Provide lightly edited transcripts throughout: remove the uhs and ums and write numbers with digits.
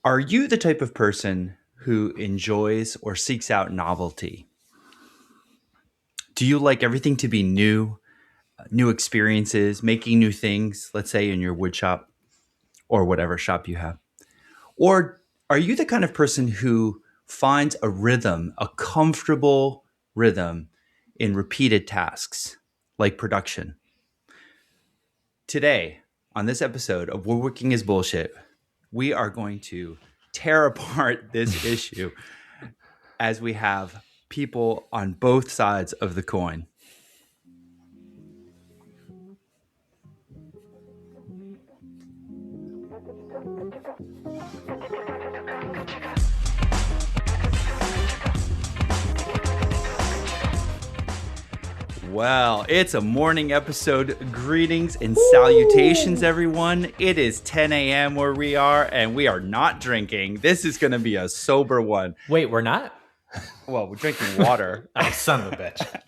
Are you the type of person who enjoys or seeks out novelty? Do you like everything to be new, new experiences, making new things, let's say in your wood shop or whatever shop you have? Or are you the kind of person who finds a rhythm, a comfortable rhythm in repeated tasks like production? Today, on this episode of Woodworking is Bullshit, we are going to tear apart this issue as we have people on both sides of the coin. Well, it's a morning episode. Greetings and salutations, everyone. It is 10 a.m. where we are, and we are not drinking. This is going to be a sober one. Wait, we're not? Well, we're drinking water. Oh, son of a bitch.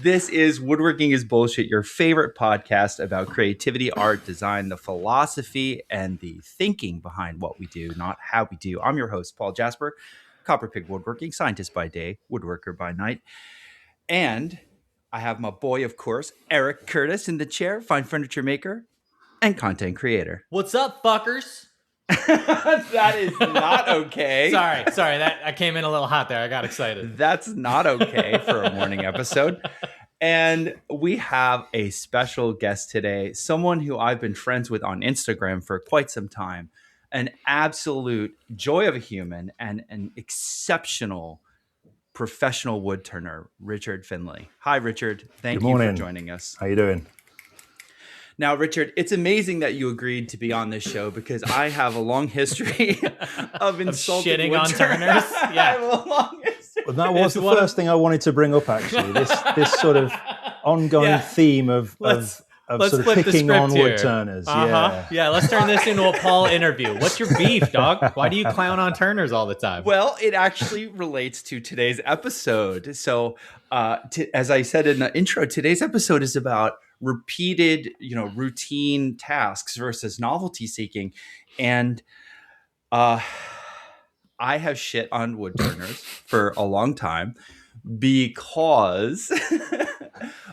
This is Woodworking is Bullshit, your favorite podcast about creativity, art, design, the philosophy, and the thinking behind what we do, not how we do. I'm your host, Paul Jasper, Copper Pig Woodworking, scientist by day, woodworker by night. And I have my boy, of course, Eric Curtis in the chair, fine furniture maker and content creator. What's up, fuckers? That is not okay. Sorry, that I came in a little hot there. I got excited. That's not okay for a morning episode. And we have a special guest today, someone who I've been friends with on Instagram for quite some time, an absolute joy of a human and an exceptional professional woodturner, Richard Findley. Hi, Richard. Thank you for joining us. How you doing? Now, Richard, it's amazing that you agreed to be on this show because I have a long history of insulting shitting on turners. Yeah, I have a long history. Well, that was the first thing I wanted to bring up. Actually, this sort of ongoing theme of sort of picking on woodturners. Yeah, let's turn this into a Paul interview. What's your beef, dog? Why do you clown on turners all the time? Well, it actually relates to today's episode. So, as I said in the intro, today's episode is about repeated, routine tasks versus novelty seeking. And I have shit on woodturners for a long time because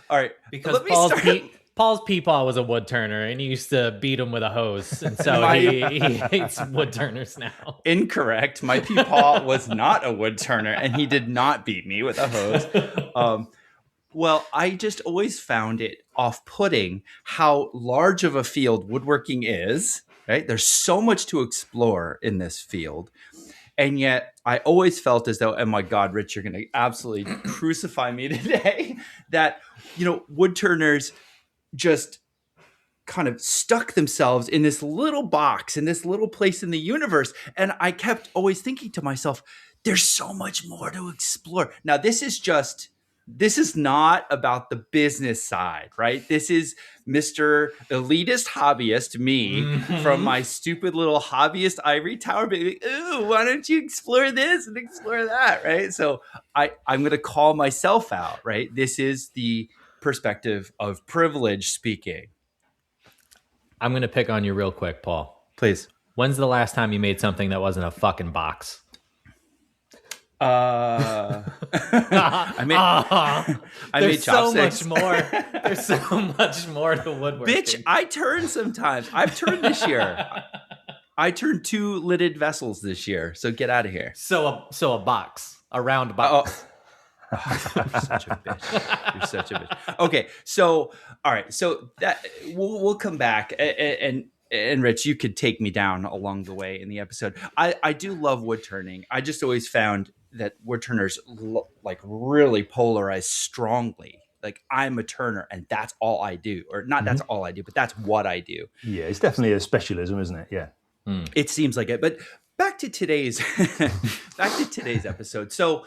all right, because Paul's peepaw was a woodturner and he used to beat him with a hose. And so he hates woodturners now. Incorrect. My peepaw was not a woodturner and he did not beat me with a hose. Well, I just always found it off-putting how large of a field woodworking is, right? There's so much to explore in this field. And yet I always felt as though, oh my God, Rich, you're going to absolutely crucify me today, that, woodturners just kind of stuck themselves in this little box, in this little place in the universe. And I kept always thinking to myself, there's so much more to explore. Now, this is not about the business side, right? This is Mr. Elitist Hobbyist, me, from my stupid little hobbyist ivory tower, baby. Ooh, why don't you explore this and explore that, right? So I'm going to call myself out, right? This is the perspective of privilege speaking. I'm going to pick on you real quick, Paul. Please. When's the last time you made something that wasn't a fucking box? I made chopsticks. So much more. There's so much more to woodworking. Bitch, I turn sometimes. I've turned this year. I turned 2 lidded vessels this year. So get out of here. So a box, a round box. You're such a bitch. You're such a bitch. Okay, so all right, so that we'll come back and Rich, you could take me down along the way in the episode. I do love wood turning. I just always found that wood turners really polarize strongly. Like, I'm a turner and that's all I do, or not that's all I do, but that's what I do. Yeah, it's definitely a specialism, isn't it? Yeah. It seems like it. But back to today's episode. So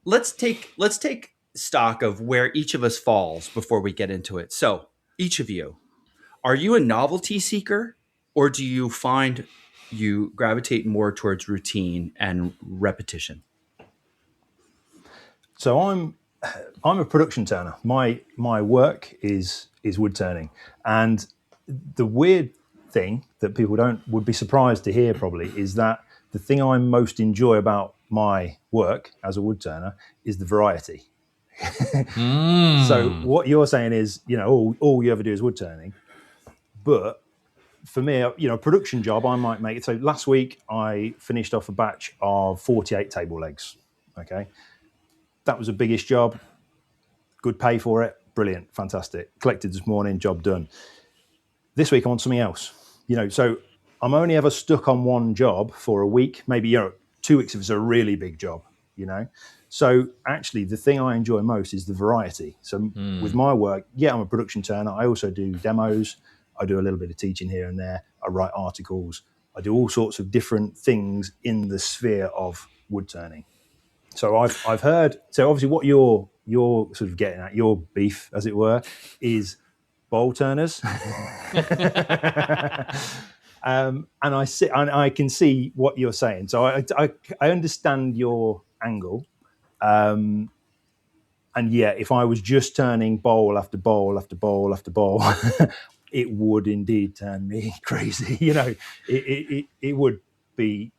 let's take stock of where each of us falls before we get into it. So each of you, are you a novelty seeker, or do you find you gravitate more towards routine and repetition? So I'm a production turner. My work is wood turning, and the weird thing that people would be surprised to hear probably is that the thing I most enjoy about my work as a woodturner is the variety. So what you're saying is, all you ever do is wood turning. But for me, a production job, I might make it. So last week I finished off a batch of 48 table legs. Okay. That was the biggest job. Good pay for it. Brilliant. Fantastic. Collected this morning, job done. This week I'm on something else. So I'm only ever stuck on one job for a week, maybe 2 weeks if it's a really big job, So actually the thing I enjoy most is the variety. So with my work, I'm a production turner. I also do demos. I do a little bit of teaching here and there. I write articles. I do all sorts of different things in the sphere of wood turning. So I've heard, so obviously what you're sort of getting at, your beef, as it were, is bowl turners. And I can see what you're saying. So I understand your angle. And if I was just turning bowl after bowl after bowl after bowl, it would indeed turn me crazy. It would be,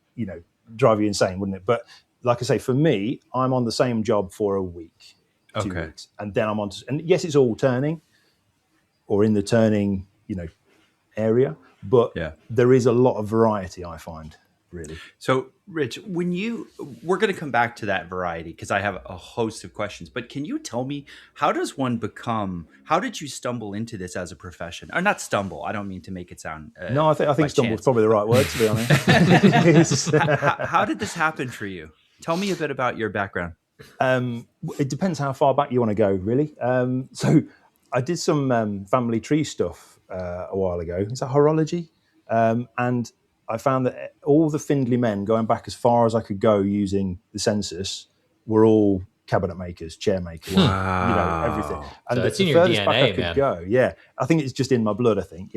drive you insane, wouldn't it? But like I say, for me, I'm on the same job for a week, 2 weeks, and then I'm on and yes, it's all turning or in the turning, area, but there is a lot of variety, I find, really. So Rich, we're going to come back to that variety because I have a host of questions, but can you tell me, how did you stumble into this as a profession? Or not stumble, I don't mean to make it sound no, I think stumble is probably the right word, to be honest. How did this happen for you? Tell me a bit about your background. It depends how far back you want to go, really. So I did some family tree stuff a while ago. Is that horology? And I found that all the Findley men, going back as far as I could go using the census, were all cabinet makers, chair makers, everything. And so the furthest back I could go, I think it's just in my blood, I think.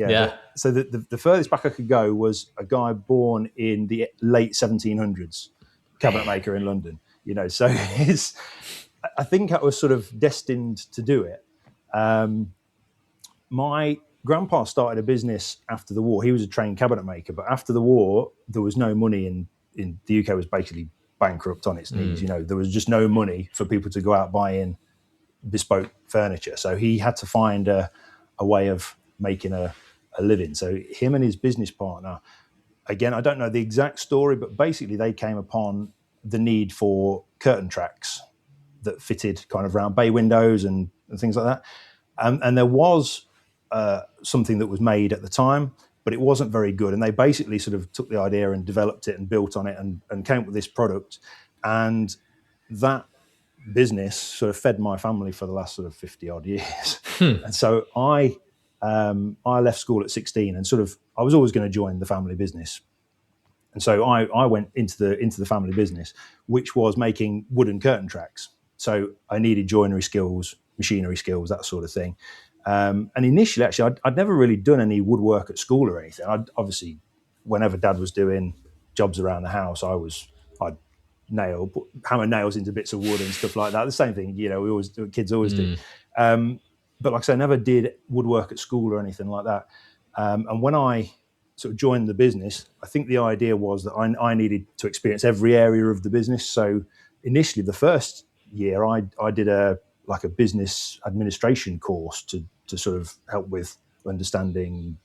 So the furthest back I could go was a guy born in the late 1700s, cabinet maker in London. So I think I was sort of destined to do it. My grandpa started a business after the war. He was a trained cabinet maker, but after the war, there was no money in the UK was basically bankrupt on its knees. There was just no money for people to go out buying bespoke furniture. So he had to find a way of making a living. So him and his business partner, again, I don't know the exact story, but basically they came upon the need for curtain tracks that fitted kind of round bay windows and things like that. And there was something that was made at the time, but it wasn't very good. And they basically sort of took the idea and developed it and built on it and came up with this product. And that business sort of fed my family for the last sort of 50 odd years. And so I left school at 16 and I was always going to join the family business. And so I went into the family business, which was making wooden curtain tracks. So I needed joinery skills, machinery skills, that sort of thing. And initially, actually, I'd never really done any woodwork at school or anything. Obviously, whenever Dad was doing jobs around the house, I'd hammer nails into bits of wood and stuff like that. The same thing, kids always do. But like I said, I never did woodwork at school or anything like that. And when I sort of joined the business, I think the idea was that I needed to experience every area of the business. So initially, the first year, I did a business administration course to sort of help with understanding,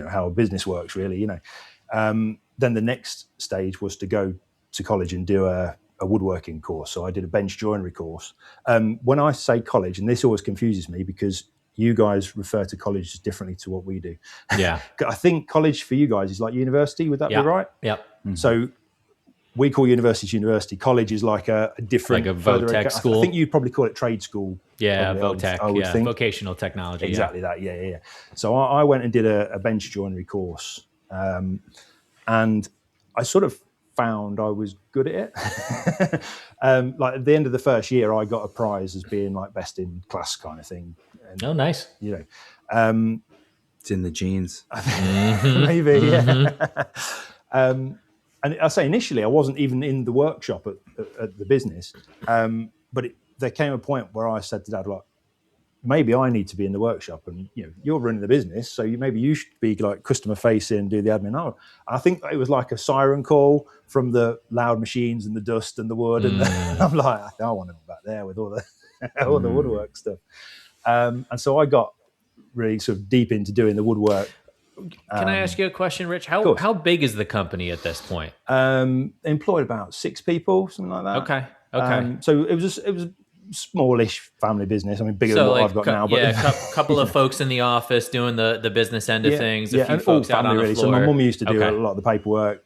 how a business works, really. Then the next stage was to go to college and do a woodworking course. So I did a bench joinery course. When I say college, and this always confuses me because you guys refer to college differently to what we do. Yeah. I think college for you guys is like university. Would that be right? Yep. Mm-hmm. So we call university. College is like a different, like a VOTEC school. I think you'd probably call it trade school. Yeah, VOTEC. I would think. Vocational technology. Exactly that. Yeah. So I went and did a bench joinery course, and I sort of found I was good at it. Like at the end of the first year, I got a prize as being like best in class kind of thing. And, oh, nice. It's in the genes. Maybe, yeah. And I say initially, I wasn't even in the workshop at the business, but there came a point where I said to Dad, "Look, maybe I need to be in the workshop, and you're running the business, so maybe you should be like customer facing, do the admin. Oh, I think it was like a siren call from the loud machines and the dust and the wood, and I'm like, I want to be back there with all the all the woodwork stuff. And so I got really sort of deep into doing the woodwork. Can I ask you a question, Rich? How big is the company at this point? Employed about 6 people, something like that. Okay. So it was a smallish family business. I mean, bigger than what I've got now. But a couple of folks in the office doing the business end of things. A few folks out on the floor. So my mum used to do a lot of the paperwork.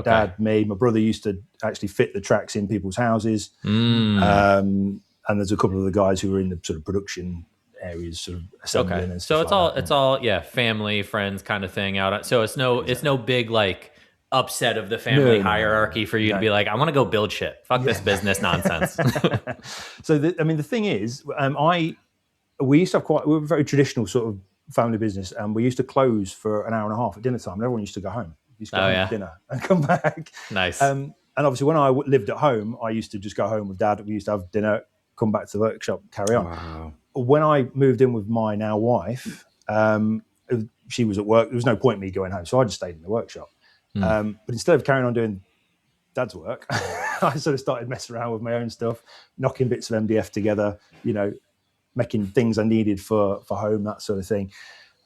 Dad, me, my brother used to actually fit the tracks in people's houses. And there's a couple of the guys who were in the sort of production areas, sort of assembling and stuff. So it's all family, friends kind of thing out. So it's no big like upset of the family hierarchy for you to be like, I want to go build shit. Fuck this business nonsense. So the thing is, we used to have we were a very traditional sort of family business, and we used to close for an hour and a half at dinner time, and everyone used to go home. We used to go home at dinner and come back. Nice. And obviously when I lived at home, I used to just go home with Dad. We used to have dinner, come back to the workshop, carry on. Wow. When I moved in with my now wife, she was at work. There was no point in me going home, so I just stayed in the workshop. But instead of carrying on doing Dad's work, I sort of started messing around with my own stuff, knocking bits of MDF together, making things I needed for home, that sort of thing.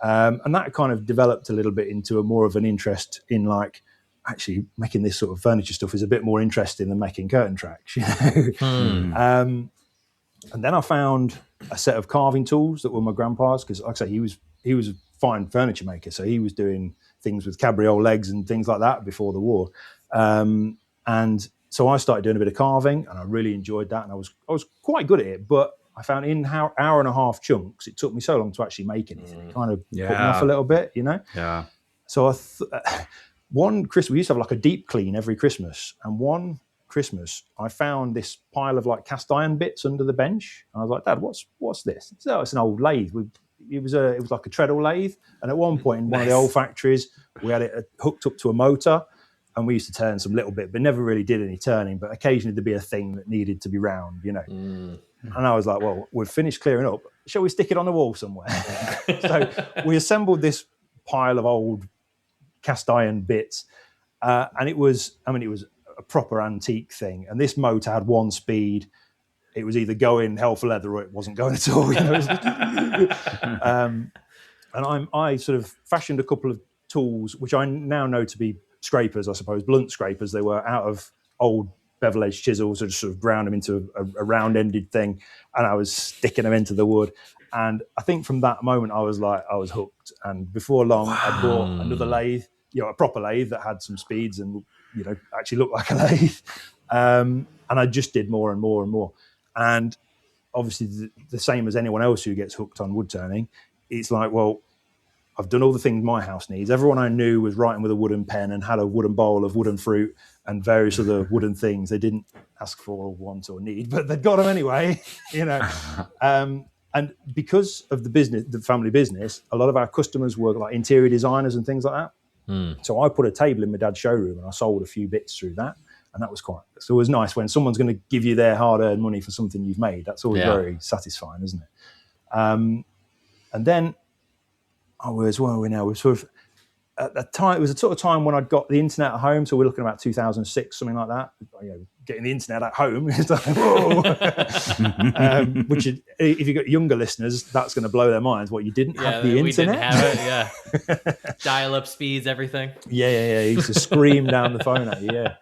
And that kind of developed a little bit into more of an interest in like, actually making this sort of furniture stuff is a bit more interesting than making curtain tracks, And then I found a set of carving tools that were my grandpa's, because like I say, he was a fine furniture maker, so he was doing things with cabriole legs and things like that before the war. And so I started doing a bit of carving, and I really enjoyed that, and I was quite good at it. But I found in hour and a half chunks, it took me so long to actually make anything. It kind of put me off a little bit, Yeah. So one Christmas, we used to have like a deep clean every Christmas, and one Christmas I found this pile of like cast iron bits under the bench. And I was like, Dad, what's this? So it's an old lathe. It was like a treadle lathe, and at one point in one of the old factories, we had it hooked up to a motor, and we used to turn some little bit, but never really did any turning. But occasionally there'd be a thing that needed to be round, And I was like, well, we've finished clearing up. Shall we stick it on the wall somewhere? So we assembled this pile of old cast iron bits, and it was a proper antique thing. And this motor had one speed. It was either going hell for leather or it wasn't going at all. And I sort of fashioned a couple of tools, which I now know to be scrapers, I suppose, blunt scrapers. They were out of old bevel edge chisels. I just sort of ground them into a round-ended thing, and I was sticking them into the wood. And I think from that moment, I was hooked. And before long, I bought another lathe, a proper lathe that had some speeds and, actually looked like a lathe. And I just did more and more and more. And obviously the same as anyone else who gets hooked on wood turning, it's like, well, I've done all the things my house needs. Everyone I knew was writing with a wooden pen and had a wooden bowl of wooden fruit and various other wooden things they didn't ask for or want or need, but they'd got them anyway, And because of the family business, a lot of our customers were like interior designers and things like that. So I put a table in my dad's showroom and I sold a few bits through that. And that was it's always nice when someone's going to give you their hard-earned money for something you've made. That's always very satisfying, isn't it? And then we're sort of at that time. It was a sort of time when I'd got the internet at home. So we're looking at about 2006, something like that. Getting the internet at home is like whoa. Which is, if you've got younger listeners, that's going to blow their minds. What, you didn't have the internet? We didn't have it. Dial-up speeds, everything. Yeah. He used to scream down the phone at you. Yeah.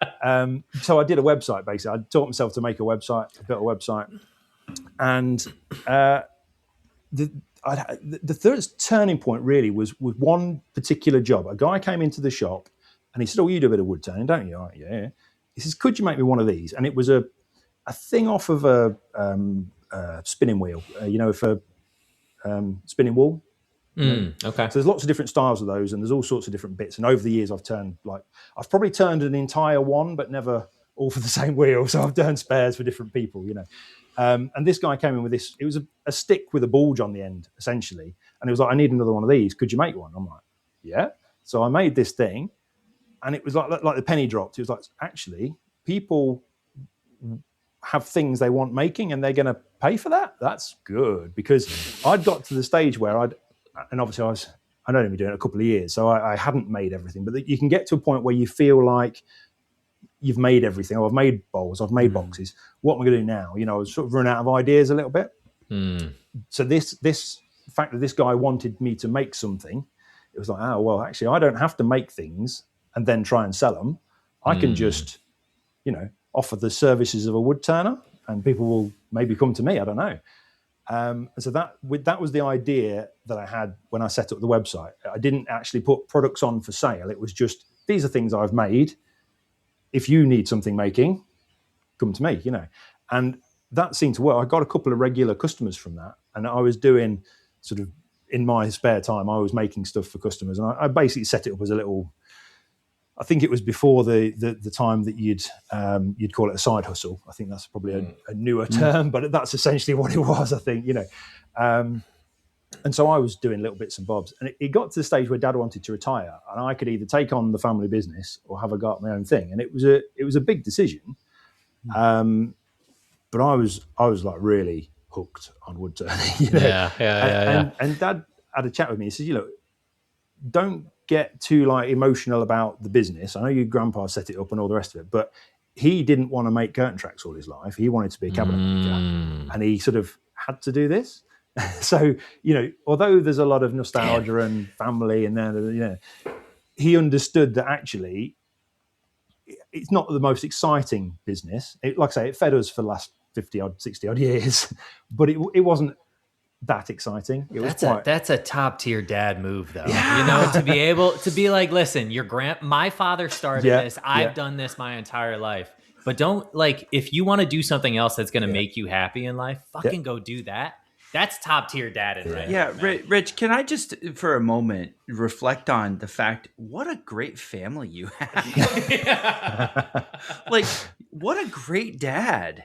So I did a website basically. I taught myself to make a website. I built a website, and the third turning point really was with one particular job. A guy came into the shop and he said, "Oh, you do a bit of wood turning, don't you?" Like, yeah. He says, "Could you make me one of these?" And it was a thing off of a spinning wheel, for spinning wool. Okay. So there's lots of different styles of those, and there's all sorts of different bits. And over the years, I've probably turned an entire one, but never all for the same wheel. So I've done spares for different people, And this guy came in with this. It was a stick with a bulge on the end, essentially. And it was like, "I need another one of these. Could you make one?" I'm like, "Yeah." So I made this thing, and it was like the penny dropped. It was like, actually, people have things they want making and they're going to pay for that, that's good. Because I'd got to the stage where and obviously I'd only been doing it a couple of years, so I hadn't made everything. But you can get to a point where you feel like you've made everything. Oh, I've made bowls, I've made boxes. What am I going to do now? I was sort of run out of ideas a little bit. So this fact that this guy wanted me to make something, it was like, oh, well, actually, I don't have to make things and then try and sell them. I can just, offer the services of a woodturner, and people will maybe come to me. I don't know. So that was the idea that I had when I set up the website. I didn't actually put products on for sale. It was just, these are things I've made. If you need something making, come to me, And that seemed to work. I got a couple of regular customers from that. And I was doing sort of, in my spare time, I was making stuff for customers. And I basically set it up as a little, I think it was before the time that you'd call it a side hustle. I think that's probably a newer term, but that's essentially what it was, I think, And so I was doing little bits and bobs. And it got to the stage where Dad wanted to retire, and I could either take on the family business or have a go at my own thing. And it was a big decision. But I was like really hooked on woodturning. And Dad had a chat with me. He said, don't get too like emotional about the business. I know your grandpa set it up and all the rest of it, but he didn't want to make curtain tracks all his life. He wanted to be a cabinet maker, and he sort of had to do this. So, although there's a lot of nostalgia and family and then, he understood that actually it's not the most exciting business. Like I say, it fed us for the last 50 odd, 60 odd years, but it wasn't that exciting. That's a top tier dad move though. To be able to be like, listen, my father started this. I've done this my entire life, but don't if you want to do something else that's going to make you happy in life, fucking go do that. That's top tier dadding, right? Yeah, Rich, can I just for a moment reflect on the fact what a great family you have? What a great dad.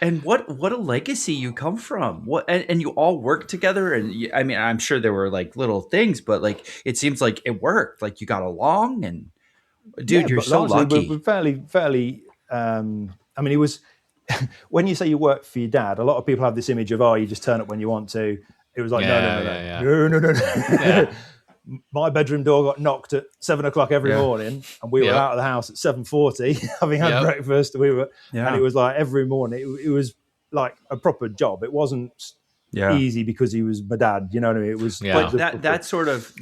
And what a legacy you come from. And you all work together. And I'm sure there were little things, but it seems like it worked. You got along, and dude, you're so lucky. We're fairly. It was when you say you work for your dad. A lot of people have this image of you just turn up when you want to. It was like no. My bedroom door got knocked at 7:00 every morning, and we were out of the house at 7:40, having had breakfast. And it was like every morning. It was like a proper job. It wasn't easy because he was my dad. You know what I mean? It was. But that sort of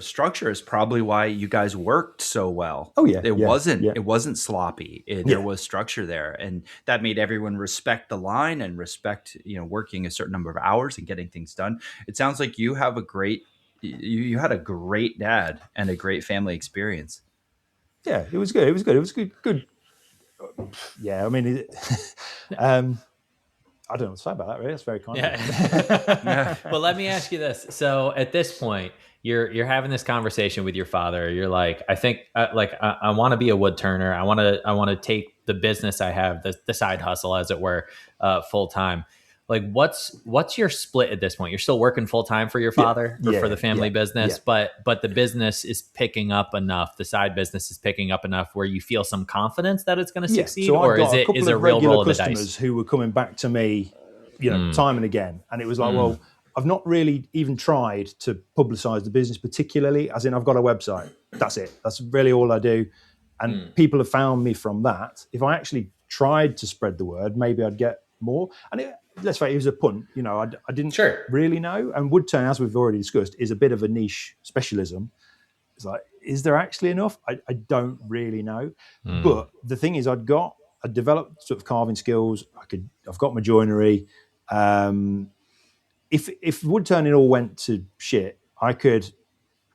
structure is probably why you guys worked so well. Oh yeah, it wasn't sloppy. There was structure there, and that made everyone respect the line and respect working a certain number of hours and getting things done. It sounds like you have you had a great dad and a great family experience. Yeah, it was good. It was good. Yeah, I don't know what to say about that, really. That's very kind of you. Well, let me ask you this. So at this point, you're having this conversation with your father. You're like, I think I want to be a woodturner. I want to take the business I have, the side hustle, as it were, full time. What's your split at this point? You're still working full time for your father for the family business, but the business is picking up enough. The side business is picking up enough where you feel some confidence that it's going to succeed, so or is it a real roll of the dice? Customers who were coming back to me, time and again, and it was like, well, I've not really even tried to publicize the business particularly. As in, I've got a website. That's it. That's really all I do, and people have found me from that. If I actually tried to spread the word, maybe I'd get more. And let's face it, it was a punt. I didn't really know. And woodturn, as we've already discussed, is a bit of a niche specialism. It's like, is there actually enough? I don't really know. But the thing is, I'd developed sort of carving skills. I've got my joinery. If woodturning all went to shit, I could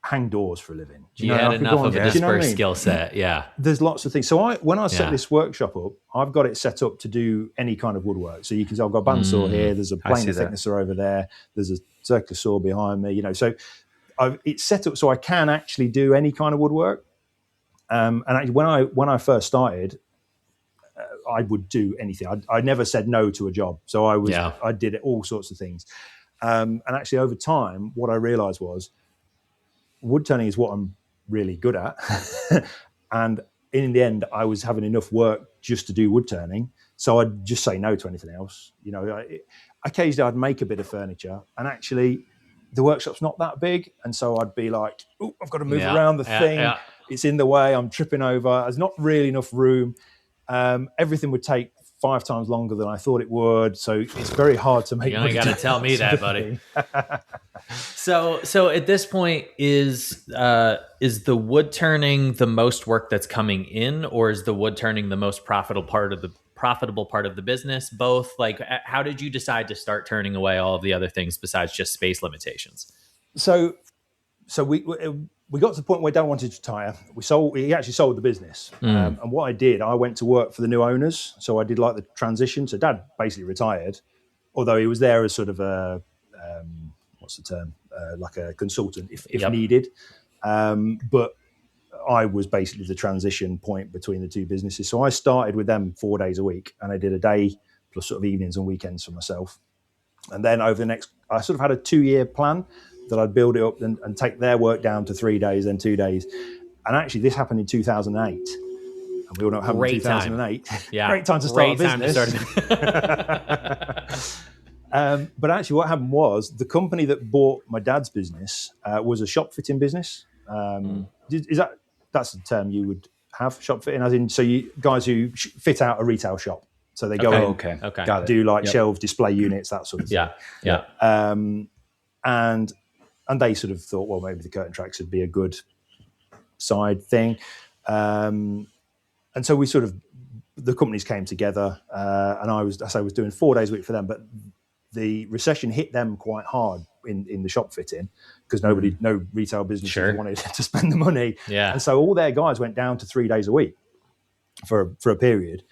hang doors for a living. You had enough of a dispersed skill set. Yeah. There's lots of things. So when I set this workshop up, I've got it set up to do any kind of woodwork. So you can see I've got a bandsaw here. There's a planer thicknesser over there. There's a circular saw behind me. So it's set up so I can actually do any kind of woodwork. And actually, when I first started, I would do anything. I never said no to a job. So I did all sorts of things. And actually, over time, what I realized was woodturning is what I'm really good at. And in the end, I was having enough work just to do wood turning. So I'd just say no to anything else. Occasionally I'd make a bit of furniture, and actually the workshop's not that big. And so I'd be like, oh, I've got to move around the thing. Yeah. It's in the way. I'm tripping over. There's not really enough room. Everything would take 5 times longer than I thought it would. So it's very hard to make. You only got to tell me that, buddy. So at this point, is the wood turning the most work that's coming in, or is the wood turning the most profitable part of the business? Both. Like, how did you decide to start turning away all of the other things besides just space limitations? So we got to the point where Dad wanted to retire. He actually sold the business. And what I did, I went to work for the new owners. So I did like the transition. So Dad basically retired, although he was there as sort of a, what's the term? Like a consultant if needed. But I was basically the transition point between the two businesses. So I started with them 4 days a week, and I did a day plus sort of evenings and weekends for myself. And then over the next, I sort of had a 2-year plan that I'd build it up and take their work down to 3 days, then 2 days. And actually this happened in 2008. And we all know what happened in 2008. Yeah. Great time to start a business. But actually what happened was the company that bought my dad's business was a shop fitting business. That's the term you would have, shop fitting, as in, so you guys who fit out a retail shop. So they go do like shelves, display units, that sort of thing. And they sort of thought, well, maybe the curtain tracks would be a good side thing. And so we sort of, the companies came together, and I was doing 4 days a week for them, but the recession hit them quite hard in the shop fitting because no retail businesses wanted to spend the money. Yeah. And so all their guys went down to 3 days a week for a period.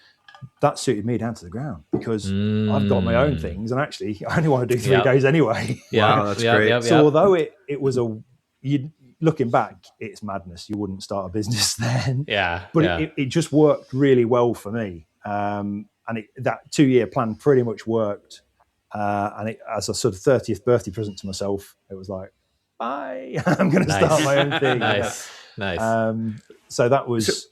That suited me down to the ground because I've got my own things, and actually I only want to do 3 days anyway. Wow, that's great. So although it was looking back, it's madness. You wouldn't start a business then. But it just worked really well for me. And that 2-year plan pretty much worked. And as a sort of 30th birthday present to myself, it was like, bye, I'm going to start my own thing. Nice. So that was,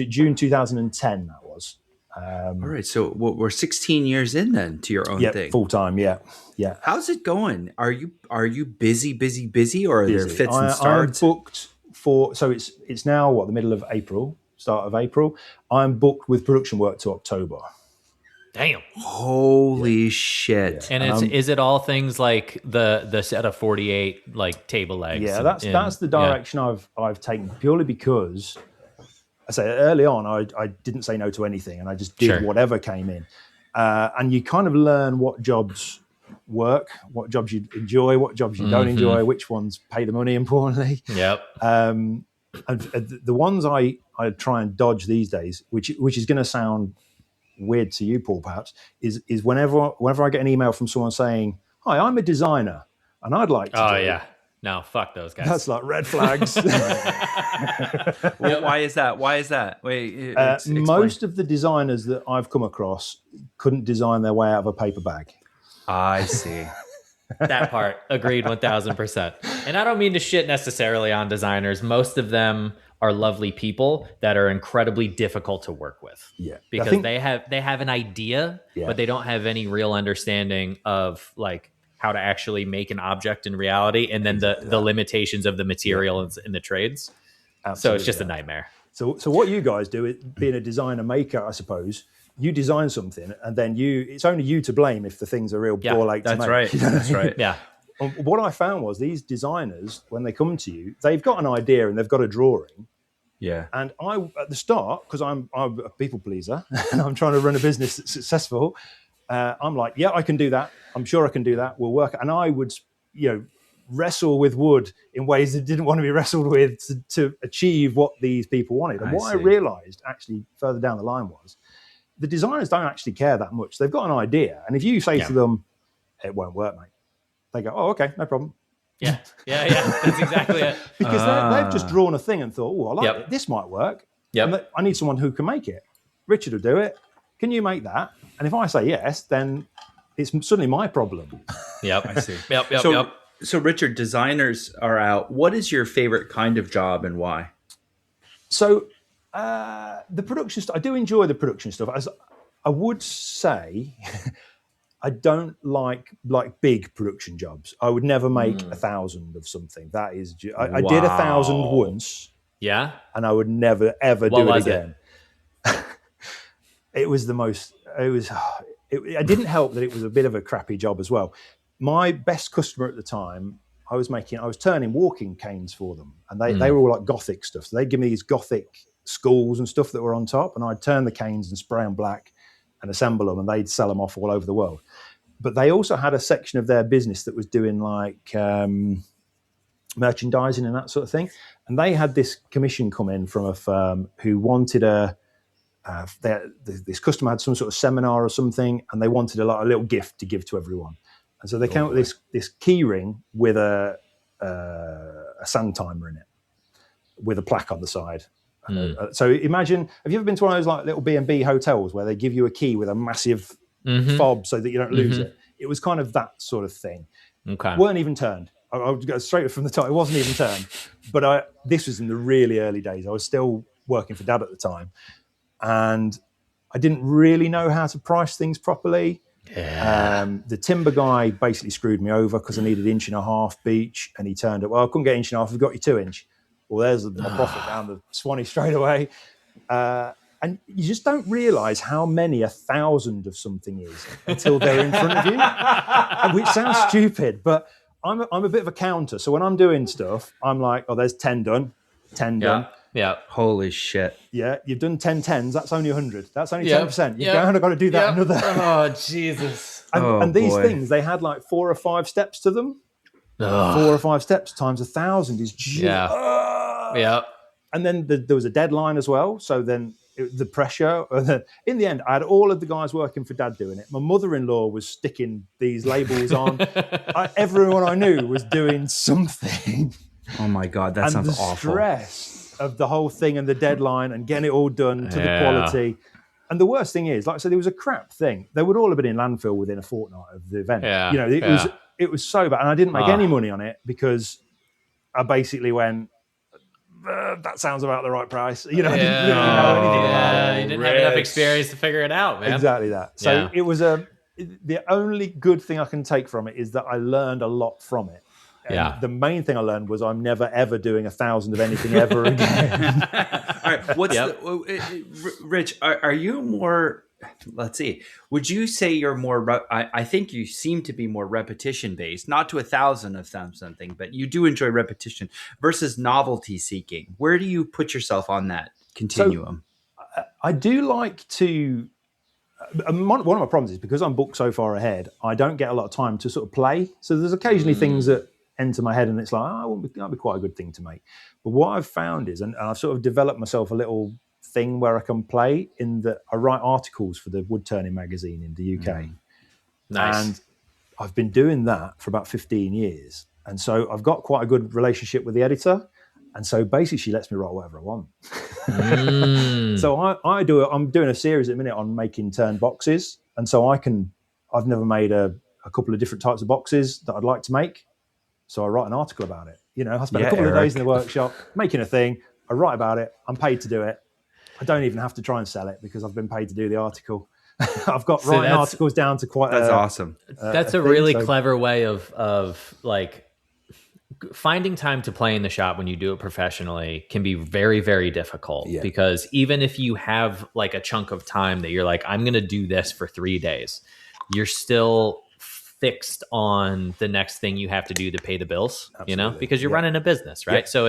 June 2010, that was. All right. So we're 16 years in then to your own thing. Full time. Yeah. How's it going? Are you busy, or are there fits and starts? I'm booked so it's now the middle of April, start of April. I'm booked with production work to October. Damn. Holy shit. And is it all things like the set of 48 like table legs? Yeah, that's the direction I've taken, purely because I say early on I didn't say no to anything, and I just did whatever came in. And you kind of learn what jobs work, what jobs you enjoy, what jobs you don't enjoy, which ones pay the money importantly. Yep. And the ones I try and dodge these days, which is going to sound weird to you, Paul, perhaps, is whenever I get an email from someone saying, "Hi, I'm a designer and I'd like to." No, fuck those guys. That's like red flags. Well, why is that? Wait, most of the designers that I've come across couldn't design their way out of a paper bag. I see. That part, agreed 1000%. And I don't mean to shit necessarily on designers. Most of them are lovely people that are incredibly difficult to work with. Yeah. Because they have an idea, but they don't have any real understanding of like how to actually make an object in reality, and then the limitations of the material in the trades. Absolutely. So it's just a nightmare. So what you guys do, being a designer maker, I suppose, you design something and then it's only you to blame if the things are real ball ache to make. Right. That's right. Yeah. What I found was these designers, when they come to you, they've got an idea and they've got a drawing. Yeah. And I, at the start, because I'm a people pleaser and I'm trying to run a business that's successful, I'm like, yeah, I can do that. I'm sure I can do that. We'll work. And I would, wrestle with wood in ways that didn't want to be wrestled with to achieve what these people wanted. And I realized actually further down the line was the designers don't actually care that much. They've got an idea. And if you say to them, it won't work, mate, they go, oh, okay, no problem. Yeah. That's exactly it. Because they've just drawn a thing and thought, oh, I like it. This might work. Yep. I need someone who can make it. Richard will do it. Can you make that? And if I say yes, then it's suddenly my problem. Yep. I see. Yep. So Richard, designers are out. What is your favorite kind of job and why? So The production stuff, I do enjoy the production stuff. As I would say, I don't like big production jobs. I would never make 1,000 of something. That is, I did 1,000 once. Yeah. And I would never, ever do it again. It was the most, it didn't help that it was a bit of a crappy job as well. My best customer at the time, I was turning walking canes for them. And they were all like Gothic stuff. So they'd give me these Gothic skulls and stuff that were on top. And I'd turn the canes and spray them black and assemble them. And they'd sell them off all over the world. But they also had a section of their business that was doing like merchandising and that sort of thing. And they had this commission come in from a firm who wanted this customer had some sort of seminar or something, and they wanted a little gift to give to everyone. And so they came up with this key ring with a sand timer in it, with a plaque on the side. So imagine, have you ever been to one of those like little B&B hotels where they give you a key with a massive fob so that you don't lose it? It was kind of that sort of thing. Okay. Weren't even turned. I'll go straight from the top. It wasn't even turned. But this was in the really early days. I was still working for Dad at the time. And I didn't really know how to price things properly. Yeah. The timber guy basically screwed me over because I needed 1.5 inch beech. And he turned it, well, I couldn't get 1.5 inch. We've got you 2 inch. Well, there's my profit down the Swanee straight away. And you just don't realise how many 1,000 of something is until they're in front of you, which sounds stupid, but I'm a bit of a counter. So when I'm doing stuff, I'm like, oh, there's 10 done, 10 done. Yeah. Holy shit. Yeah, you've done 10 tens. That's only 100. That's only 10%. You've kind of got to do that another. Oh, Jesus. And these things, they had like 4 or 5 steps to them. 4 or 5 steps times 1,000 is just... Yeah. And then there was a deadline as well. So then the pressure. In the end, I had all of the guys working for Dad doing it. My mother-in-law was sticking these labels on. Everyone I knew was doing something. Oh my God, that sounds awful. And the stress of the whole thing and the deadline and getting it all done to the quality. And the worst thing is, like I said, it was a crap thing. They would all have been in landfill within a fortnight of the event. It was so bad. And I didn't make any money on it because I basically went, that sounds about the right price. I didn't really know anything about it. You didn't have enough experience to figure it out, man. Exactly that. So it was the only good thing I can take from it is that I learned a lot from it. And the main thing I learned was I'm never ever doing 1,000 of anything ever again. All right, Rich? Are you more? Let's see. Would you say you're more? I think you seem to be more repetition based, not to 1,000 of something, but you do enjoy repetition versus novelty seeking. Where do you put yourself on that continuum? So, I do like to. One of my problems is because I'm booked so far ahead, I don't get a lot of time to sort of play. So there's occasionally things that enter my head and it's like, that'd be quite a good thing to make. But what I've found is, and I've sort of developed myself a little thing where I can play in that I write articles for the woodturning magazine in the UK. Nice. And I've been doing that for about 15 years. And so I've got quite a good relationship with the editor. And so basically she lets me write whatever I want. So I'm doing a series at the minute on making turn boxes. And so I've never made a couple of different types of boxes that I'd like to make. So I write an article about it. I spend a couple of days in the workshop making a thing. I write about it. I'm paid to do it. I don't even have to try and sell it because I've been paid to do the article. I've got writing articles down to quite. That's awesome. That's a really clever way of like finding time to play in the shop when you do it professionally can be very, very difficult because even if you have like a chunk of time that you're like, I'm going to do this for 3 days, you're still fixed on the next thing you have to do to pay the bills, because you're running a business, right? So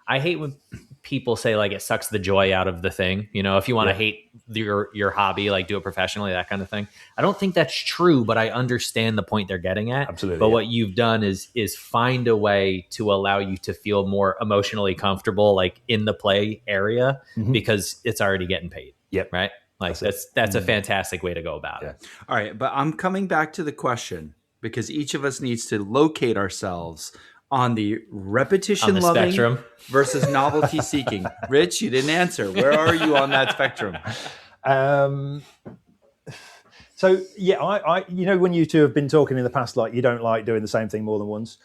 I hate when people say like it sucks the joy out of the thing. If you want to hate your hobby, like do it professionally, that kind of thing. I don't think that's true, but I understand the point they're getting at. Absolutely. But what you've done is find a way to allow you to feel more emotionally comfortable, like in the play area, because it's already getting paid. Yep. Right. Like that's a fantastic way to go about it. All right. But I'm coming back to the question because each of us needs to locate ourselves on the repetition loving spectrum versus novelty seeking. Rich, you didn't answer. Where are you on that spectrum? So I when you two have been talking in the past, like you don't like doing the same thing more than once.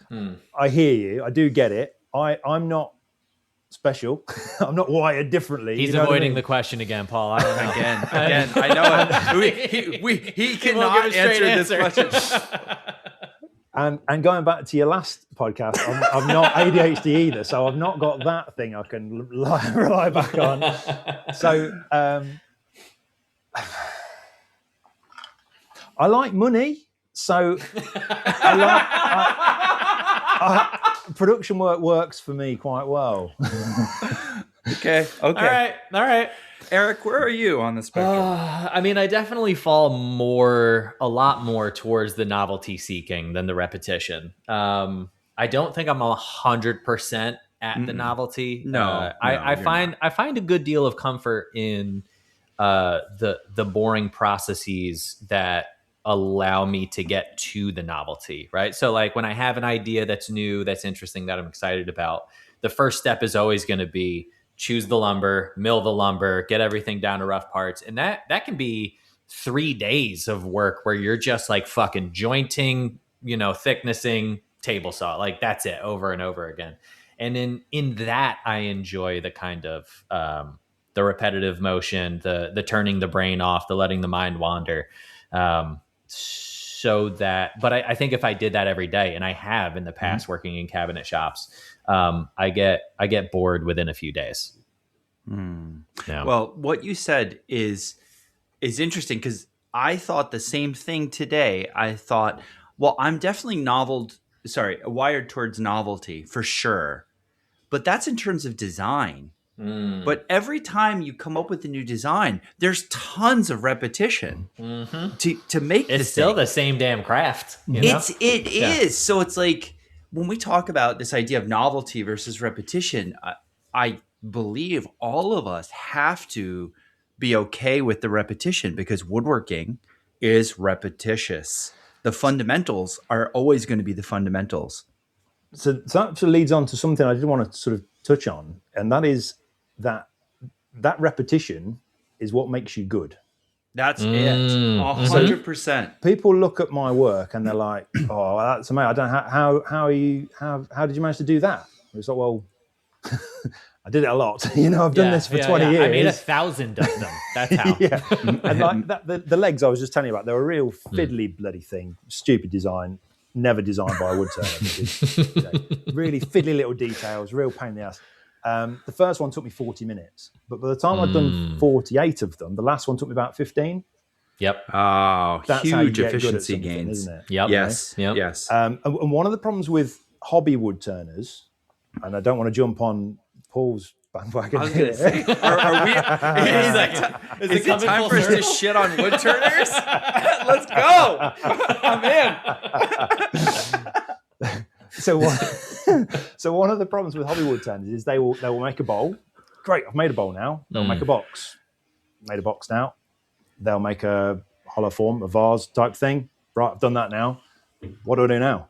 I hear you. I do get it. I'm not special. I'm not wired differently. He's you know avoiding what I mean? the question again, Paul. I don't know. Again, I know it. He cannot answer this question. And going back to your last podcast, I'm not ADHD either, so I've not got that thing I can rely back on. So I like money, so production work works for me quite well. Okay. All right. Eric, where are you on the spectrum? I mean, I definitely fall a lot more towards the novelty seeking than the repetition. I don't think I'm 100% at the novelty. I find a good deal of comfort in the boring processes that allow me to get to the novelty, right? So like when I have an idea that's new, that's interesting, that I'm excited about, the first step is always going to be choose the lumber, mill the lumber, get everything down to rough parts. And that can be 3 days of work where you're just like fucking jointing, thicknessing, table saw. Like that's it over and over again. And in that, I enjoy the kind of the repetitive motion, the turning the brain off, the letting the mind wander. But I think if I did that every day, and I have in the past working in cabinet shops, I get bored within a few days. Yeah. Well, what you said is interesting because I thought the same thing today. I thought, well, I'm definitely wired towards novelty for sure, but that's in terms of design. But every time you come up with a new design, there's tons of repetition to make it's still the same damn craft. It is. So it's like when we talk about this idea of novelty versus repetition, I believe all of us have to be okay with the repetition because woodworking is repetitious. The fundamentals are always going to be the fundamentals. So that actually leads on to something I did want to sort of touch on, and that is that repetition is what makes you good. That's it. 100%. People look at my work and they're like, "Oh, that's amazing. I don't know how did you manage to do that?" It's like, well, I did it a lot. I've done this for 20 years. I made 1,000 of them. That's how. Yeah. And like the legs I was just telling you about, they're a real fiddly bloody thing. Stupid design. Never designed by a woodturner. Because, really fiddly little details, real pain in the ass. The first one took me 40 minutes, but by the time I'd done 48 of them, the last one took me about 15. Yep. Oh, that's huge efficiency gains, isn't it? Yep. Yes. Yep. Yes. And one of the problems with hobby woodturners, and I don't want to jump on Paul's bandwagon. I was going to say, are we? Is it time for us to shit on woodturners? Let's go. I'm in. So one of the problems with hobby woodturners is they will make a bowl. Great, I've made a bowl now. They'll make a box. Made a box now. They'll make a hollow form, a vase type thing. Right, I've done that now. What do I do now?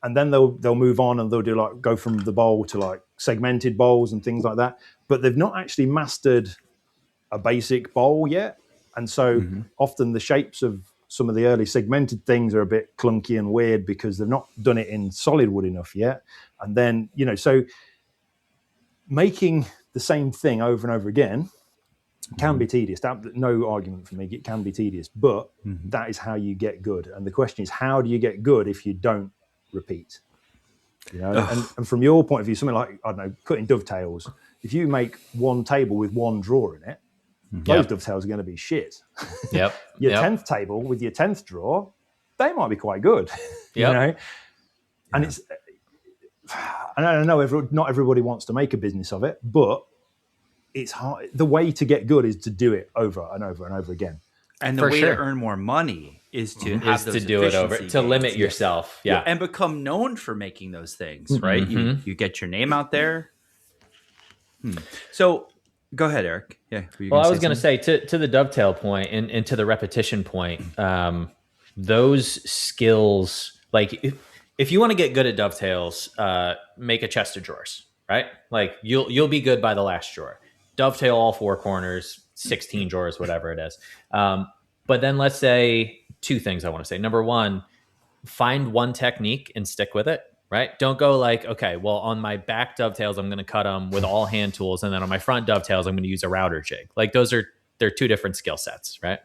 And then they'll move on and they'll do go from the bowl to segmented bowls and things like that. But they've not actually mastered a basic bowl yet. And so often the shapes of some of the early segmented things are a bit clunky and weird because they've not done it in solid wood enough yet. And then, so making the same thing over and over again can be tedious. No argument for me. It can be tedious, but that is how you get good. And the question is, how do you get good if you don't repeat? And from your point of view, something like, I don't know, cutting dovetails, if you make one table with one drawer in it, those dovetails are going to be shit. Yep. Your 10th table with your 10th drawer, they might be quite good. And it's, and I know not everybody wants to make a business of it, but it's hard. The way to get good is to do it over and over and over again. And the way to earn more money is to do it over, to limit yourself. Yeah. And become known for making those things, right? You get your name out there. So go ahead, Eric. Yeah. Well, I was going to say to the dovetail point and to the repetition point, those skills, if you want to get good at dovetails, make a chest of drawers, right? You'll be good by the last drawer. Dovetail all four corners, 16 drawers, whatever it is. But then let's say two things I want to say. Number one, find one technique and stick with it. right? Don't go like, okay, well, on my back dovetails, I'm going to cut them with all hand tools. And then on my front dovetails, I'm going to use a router jig. Like they're two different skill sets, right?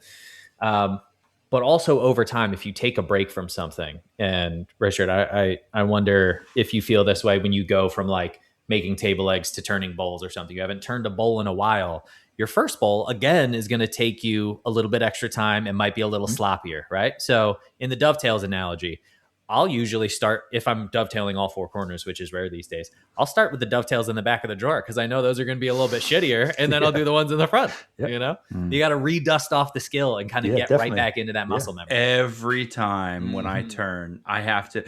But also over time, if you take a break from something, and Richard, I wonder if you feel this way when you go from like making table legs to turning bowls or something. You haven't turned a bowl in a while. Your first bowl, again, is going to take you a little bit extra time and might be a little sloppier, right? So in the dovetails analogy, I'll usually start, if I'm dovetailing all four corners, which is rare these days, I'll start with the dovetails in the back of the drawer because I know those are going to be a little bit shittier, and then I'll do the ones in the front. You know, you got to redust off the skill and kind of get definitely. right back into that muscle memory. Every time when I turn, I have to,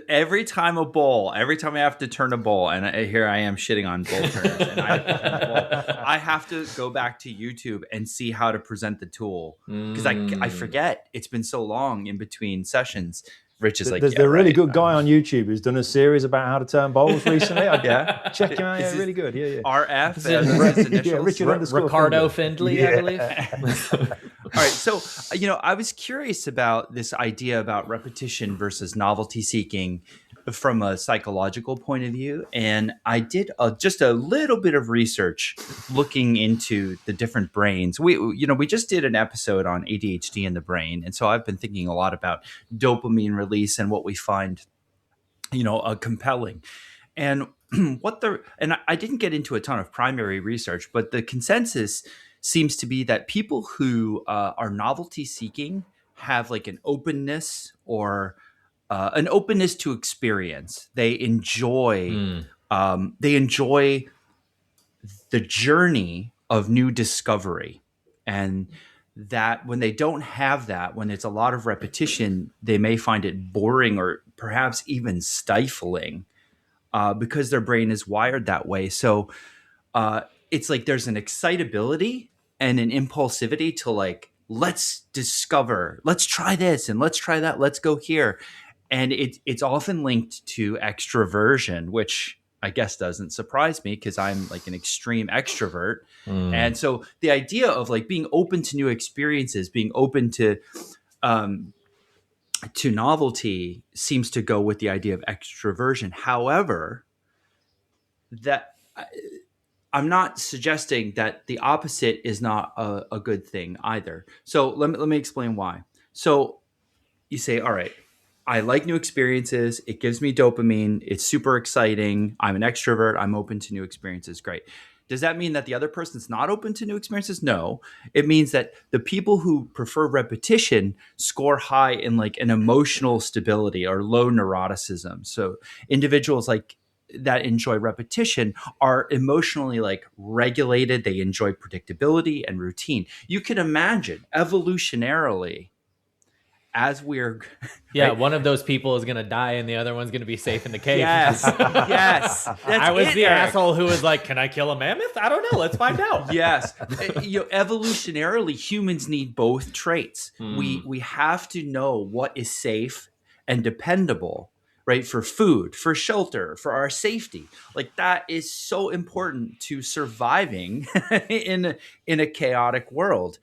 every time I have to turn a bowl, and here I am shitting on bowl turners, and I have to go back to YouTube and see how to present the tool because I forget. It's been so long in between sessions. Rich is like, there's a really good guy on YouTube who's done a series about how to turn bowls recently. Check him out. Yeah, really good. Yeah. RF. Richard Ricardo Findley, I believe. All right. So, I was curious about this idea about repetition versus novelty seeking from a psychological point of view. And I did just a little bit of research looking into the different brains. We just did an episode on ADHD and the brain. And so I've been thinking a lot about dopamine release and what we find, compelling. And I didn't get into a ton of primary research, but the consensus seems to be that people who are novelty seeking have like an openness or an openness to experience. They enjoy the journey of new discovery, and that when they don't have that, when it's a lot of repetition, they may find it boring or perhaps even stifling because their brain is wired that way. So it's like there's an excitability and an impulsivity to like, let's discover, let's try this and let's try that, let's go here. And it's often linked to extroversion, which I guess doesn't surprise me because I'm like an extreme extrovert. And so the idea of like being open to new experiences, being open to novelty seems to go with the idea of extroversion. However, that I'm not suggesting that the opposite is not a good thing either. So let me explain why. So you say, all right, I like new experiences. It gives me dopamine. It's super exciting. I'm an extrovert. I'm open to new experiences. Great. Does that mean that the other person's not open to new experiences? No. It means that the people who prefer repetition score high in like an emotional stability or low neuroticism. So individuals like that enjoy repetition are emotionally like regulated. They enjoy predictability and routine. You can imagine evolutionarily, as we're right? One of those people is going to die and the other one's going to be safe in the cave. Yes. I was the asshole who was like, can I kill a mammoth? I don't know. Let's find out. Yes. Evolutionarily, humans need both traits. We have to know what is safe and dependable, right? For food, for shelter, for our safety. Like that is so important to surviving in a chaotic world.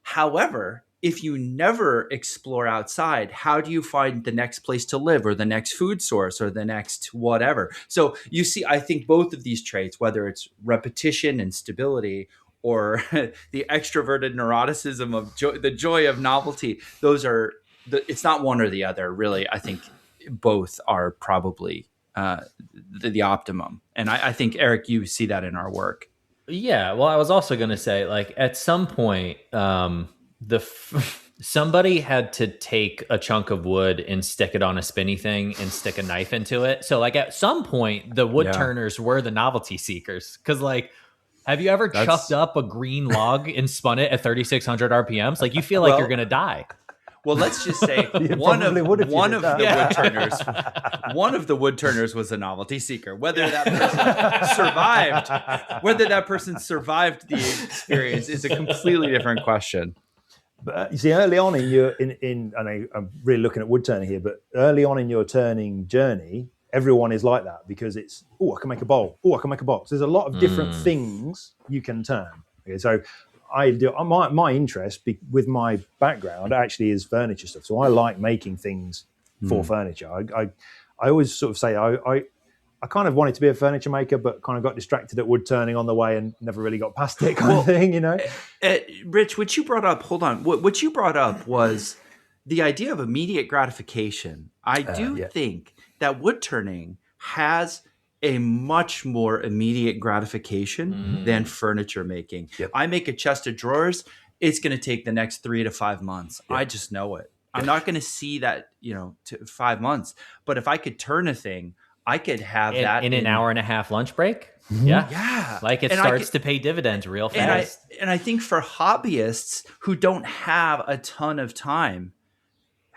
However, if you never explore outside, how do you find the next place to live or the next food source or the next whatever? So you see, I think both of these traits, whether it's repetition and stability or the extroverted neuroticism of the joy of novelty, it's not one or the other, really. I think both are probably the optimum. And I think, Eric, you see that in our work. Yeah. Well, I was also going to say, like, at some point, somebody had to take a chunk of wood and stick it on a spinny thing and stick a knife into it. So like at some point the wood turners were the novelty seekers. Cause like, have you ever chucked up a green log and spun it at 3,600 RPMs? Like you feel like you're going to die. Well, let's just say one of the wood turners was a novelty seeker. Whether that person survived the experience is a completely different question. But you see, early on in your I'm really looking at wood turning here, but early on in your turning journey, everyone is like that because it's I can make a bowl. I can make a box. There's a lot of different things you can turn. Okay, so I do my interest with my background actually is furniture stuff. So I like making things for furniture. I always sort of say I kind of wanted to be a furniture maker, but kind of got distracted at wood turning on the way and never really got past it, kind of thing, you know. Rich, what you brought up, hold on. What you brought up was the idea of immediate gratification. I do think that wood turning has a much more immediate gratification than furniture making. Yep. I make a chest of drawers. It's going to take the next 3 to 5 months. Yep. I just know it. I'm not going to see that, to 5 months. But if I could turn a thing, I could have that in an hour and a half lunch break. Mm-hmm. Yeah. Like it starts to pay dividends real fast. And I think for hobbyists who don't have a ton of time,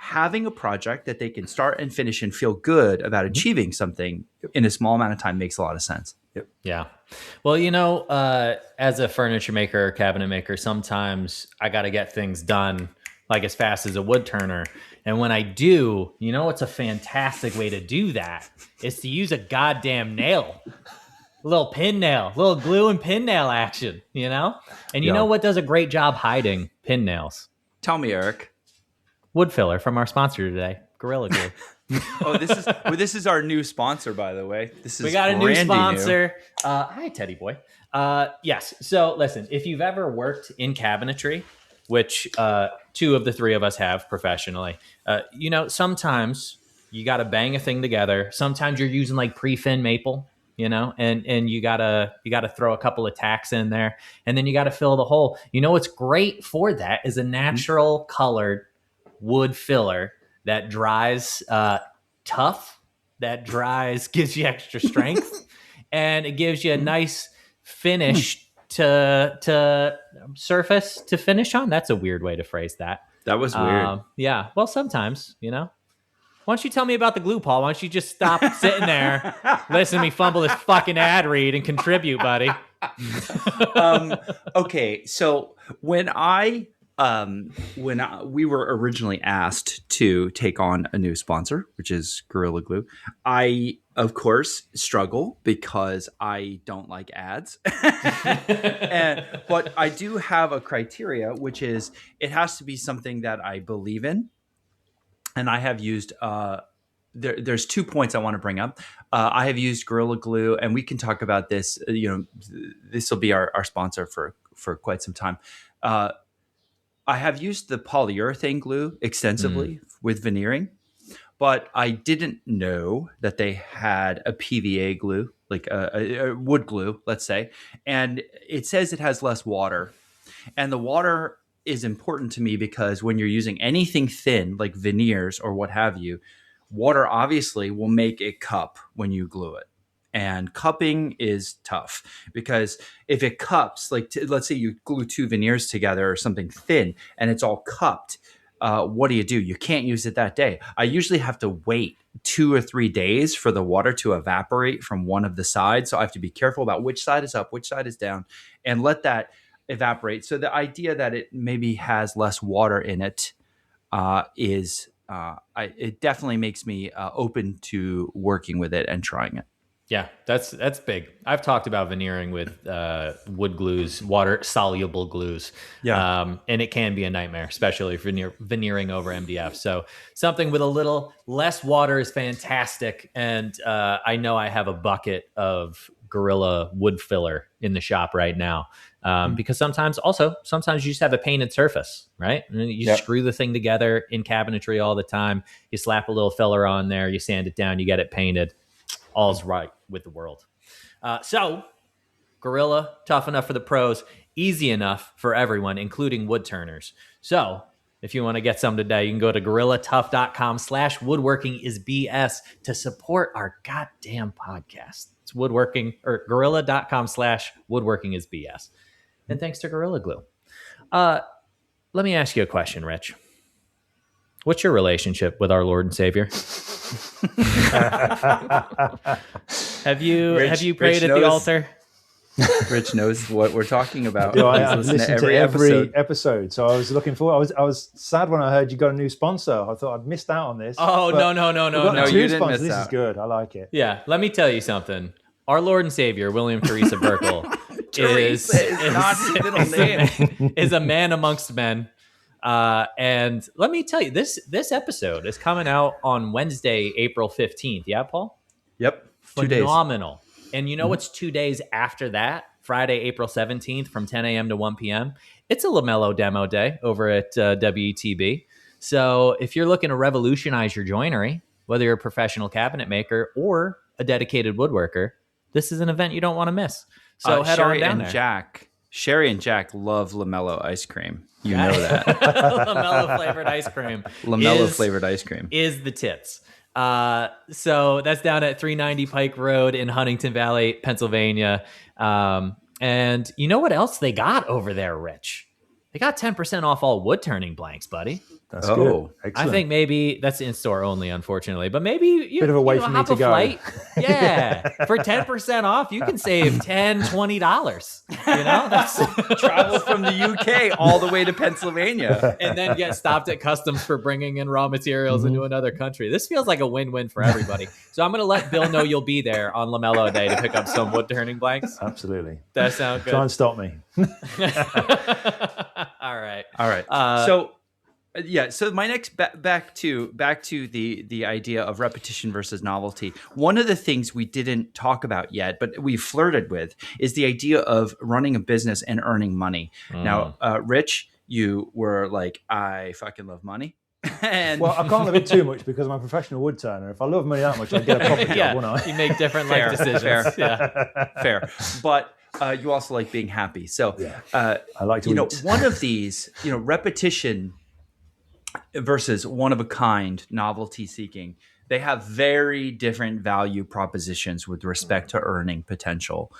having a project that they can start and finish and feel good about achieving something in a small amount of time makes a lot of sense. Yep. Yeah. Well, as a furniture maker or cabinet maker, sometimes I got to get things done like as fast as a wood turner. And when I do, it's a fantastic way to do that is to use a goddamn nail, a little pin nail, a little glue and pin nail action, And you know what does a great job hiding pin nails? Tell me, Eric. Wood filler from our sponsor today, Gorilla Glue. This is our new sponsor, by the way. We got a new sponsor. Hi, Teddy boy. Yes. So listen, if you've ever worked in cabinetry, which 2 of the 3 of us have professionally, sometimes you got to bang a thing together. Sometimes you're using like pre-fin maple, and you gotta throw a couple of tacks in there, and then you got to fill the hole. What's great for that is a natural colored wood filler that dries tough, that dries, gives you extra strength, and it gives you a nice finish to surface to finish on. That's a weird way to phrase that. That was weird. Yeah. Well, sometimes, Why don't you tell me about the glue, Paul? Why don't you just stop sitting there, listen to me fumble this fucking ad read and contribute, buddy? Okay. So when we were originally asked to take on a new sponsor, which is Gorilla Glue, I, of course, struggle because I don't like ads. But I do have a criteria, which is it has to be something that I believe in. And I have used there's 2 points I want to bring up. I have used Gorilla Glue, and we can talk about this. This will be our sponsor for quite some time. I have used the polyurethane glue extensively with veneering, but I didn't know that they had a PVA glue, like a wood glue, let's say. And it says it has less water. And the water is important to me because when you're using anything thin, like veneers or what have you, water obviously will make it cup when you glue it. And cupping is tough because if it cups, like let's say you glue 2 veneers together or something thin and it's all cupped, what do? You can't use it that day. I usually have to wait 2 or 3 days for the water to evaporate from one of the sides. So I have to be careful about which side is up, which side is down, and let that evaporate. So the idea that it maybe has less water in it it definitely makes me open to working with it and trying it. Yeah, that's big. I've talked about veneering with wood glues, water soluble glues. Yeah. And it can be a nightmare, especially if you're veneering over MDF. So something with a little less water is fantastic. And I know I have a bucket of Gorilla wood filler in the shop right now. Because sometimes you just have a painted surface, right? And you screw the thing together in cabinetry all the time. You slap a little filler on there, you sand it down, you get it painted. All's right with the world. So Gorilla, tough enough for the pros, easy enough for everyone, including wood turners. So if you want to get some today, you can go to GorillaTough.com/woodworkingisbs to support our goddamn podcast. It's woodworking or Gorilla.com/woodworkingisbs. And thanks to Gorilla Glue. Let me ask you a question, Rich. What's your relationship with our Lord and Savior? Have you prayed at the altar? Rich knows what we're talking about. I've listened to every episode. So I was looking forward. I was sad when I heard you got a new sponsor. I thought I'd missed out on this. Oh, no. You didn't miss This out. is good. I like it. Yeah, let me tell you something. Our Lord and Savior, William Teresa Burkle, is not his middle name. Is a man amongst men. And let me tell you, this episode is coming out on Wednesday, April 15th. Yeah, Paul? Yep. 2 days. Phenomenal. And you know what's 2 days after that? Friday, April 17th from 10 a.m. to 1 p.m. It's a LaMelo demo day over at WTB. So if you're looking to revolutionize your joinery, whether you're a professional cabinet maker or a dedicated woodworker, this is an event you don't want to miss. So head on down there. Sherry and Jack love LaMelo ice cream. You know that. LaMelo flavored ice cream. LaMelo flavored ice cream is the tits. So that's down at 390 Pike Road in Huntington Valley, Pennsylvania. And you know what else they got over there, Rich? They got 10% off all wood turning blanks, buddy. That's good. Excellent. I think maybe that's in store only, unfortunately, but maybe you bit of a way for me to go. Flight. Yeah, for 10% off, you can save $20. You know, that's travel from the UK all the way to Pennsylvania, and then get stopped at customs for bringing in raw materials into another country. This feels like a win-win for everybody. So I'm going to let Bill know you'll be there on LaMelo Day to pick up some wood turning blanks. Absolutely. That sounds good. Try and stop me. All right. So my next back to the idea of repetition versus novelty. One of the things we didn't talk about yet, but we flirted with, is the idea of running a business and earning money. Now, Rich, you were like, I fucking love money. And well, I can't love it too much because I'm a professional wood turner. If I love money that much, I'd get a proper job, wouldn't I? You make different life decisions. Fair. But you also like being happy. So I like to eat. One of these, repetition versus one of a kind, novelty seeking, they have very different value propositions with respect to earning potential.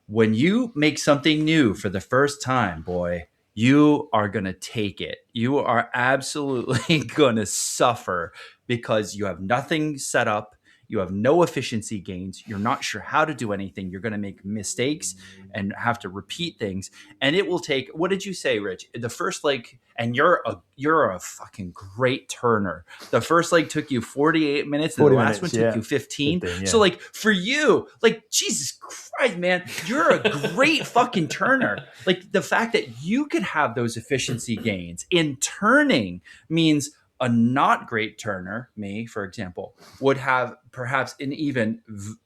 When you make something new for the first time, boy, you are going to take it. You are absolutely going to suffer because you have nothing set up. You have no efficiency gains. You're not sure how to do anything. You're going to make mistakes and have to repeat things. And it will take, what did you say, Rich? The first leg, and you're a fucking great turner. The first leg took you 48 minutes and the last one took you 15. So like for you, like Jesus Christ, man, you're a great fucking turner. Like the fact that you could have those efficiency gains in turning means a not great turner, me, for example, would have perhaps an even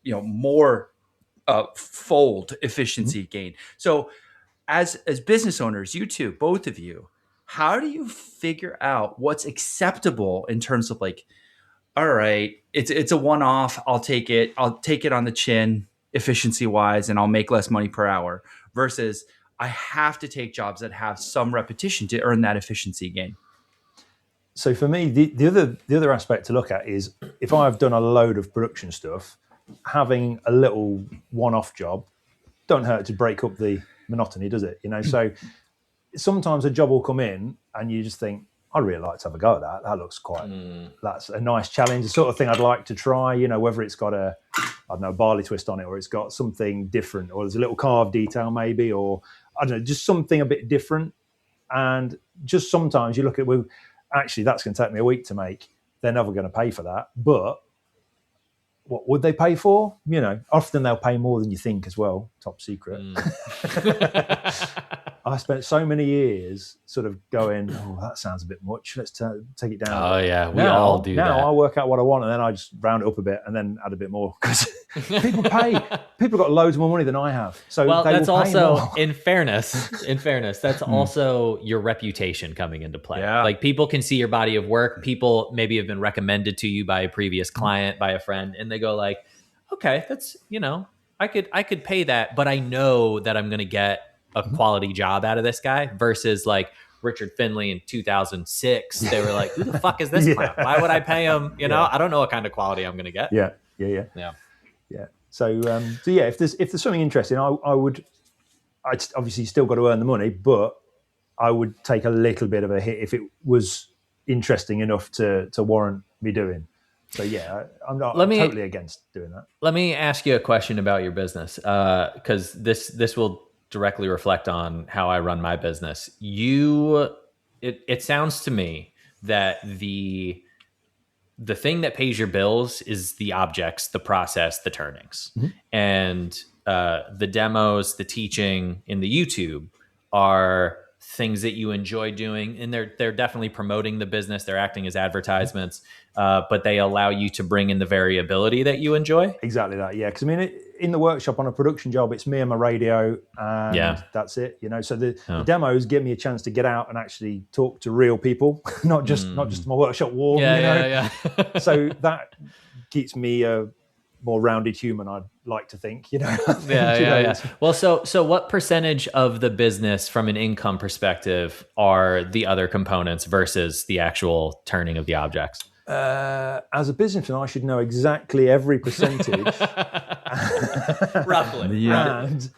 more fold efficiency gain. So as business owners, you two, both of you, how do you figure out what's acceptable in terms of like, all right, it's a one-off, I'll take it on the chin efficiency wise, and I'll make less money per hour, versus I have to take jobs that have some repetition to earn that efficiency gain? So for me, the other aspect to look at is if I've done a load of production stuff, having a little one-off job don't hurt to break up the monotony, does it? So sometimes a job will come in and you just think, I'd really like to have a go at that. That looks that's a nice challenge, the sort of thing I'd like to try, whether it's got a barley twist on it, or it's got something different, or there's a little carved detail maybe, or I don't know, just something a bit different. And just sometimes you look at, actually, that's going to take me a week to make. They're never going to pay for that. But what would they pay for? Often they'll pay more than you think as well. Top secret. I spent so many years sort of going, oh, that sounds a bit much. Let's take it down. Oh, yeah. We all do that. Now I work out what I want and then I just round it up a bit and then add a bit more. Because people pay. People got loads more money than I have. So that's also, more. In fairness, that's also your reputation coming into play. Yeah. Like people can see your body of work. People maybe have been recommended to you by a previous client, by a friend, and they go like, okay, that's, I could pay that, but I know that I'm going to get a quality job out of this guy, versus like Richard Findley in 2006. They were like, who the fuck is this clown? Why would I pay him? I don't know what kind of quality I'm going to get. Yeah. So if there's something interesting, I'd obviously still got to earn the money, but I would take a little bit of a hit if it was interesting enough to warrant me doing. So I'm totally against doing that. Let me ask you a question about your business, because this will directly reflect on how I run my business. It sounds to me that the thing that pays your bills is the objects, the process, the turnings, and the demos, the teaching, and the YouTube are things that you enjoy doing, and they're definitely promoting the business. They're acting as advertisements, but they allow you to bring in the variability that you enjoy. Exactly that, yeah. Because I mean, in the workshop on a production job, it's me and my radio, and that's it. You know, so the demos give me a chance to get out and actually talk to real people, not just my workshop wall. So that keeps me a more rounded human, I'd like to think. Well, so what percentage of the business, from an income perspective, are the other components versus the actual turning of the objects? As a businessman, I should know exactly every percentage. Roughly. Yeah. And,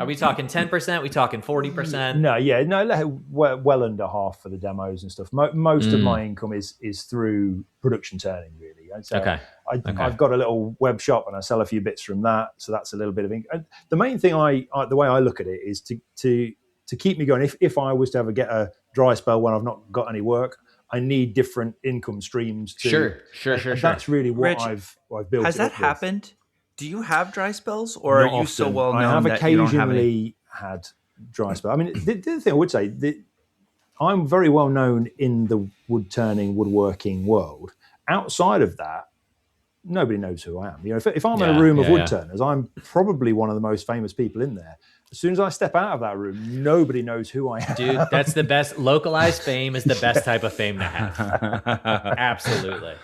are we talking 10%? We talking 40%? No, well under half for the demos and stuff. Most of my income is through production turning, really. So I've got a little web shop and I sell a few bits from that. So that's a little bit of income. The main thing the way I look at it is to keep me going. If I was to ever get a dry spell when I've not got any work, I need different income streams. Sure. That's really what Rich, I've built. Has that happened? Do you have dry spells, or Not are you often. so well known I have that you don't have any? occasionally had dry spells. I mean, the other thing I would say, I'm very well known in the woodworking world. Outside of that, nobody knows who I am. If I'm in a room of woodturners, I'm probably one of the most famous people in there. As soon as I step out of that room, nobody knows who I am. Dude, that's the best. Localized fame is the best type of fame to have. Absolutely.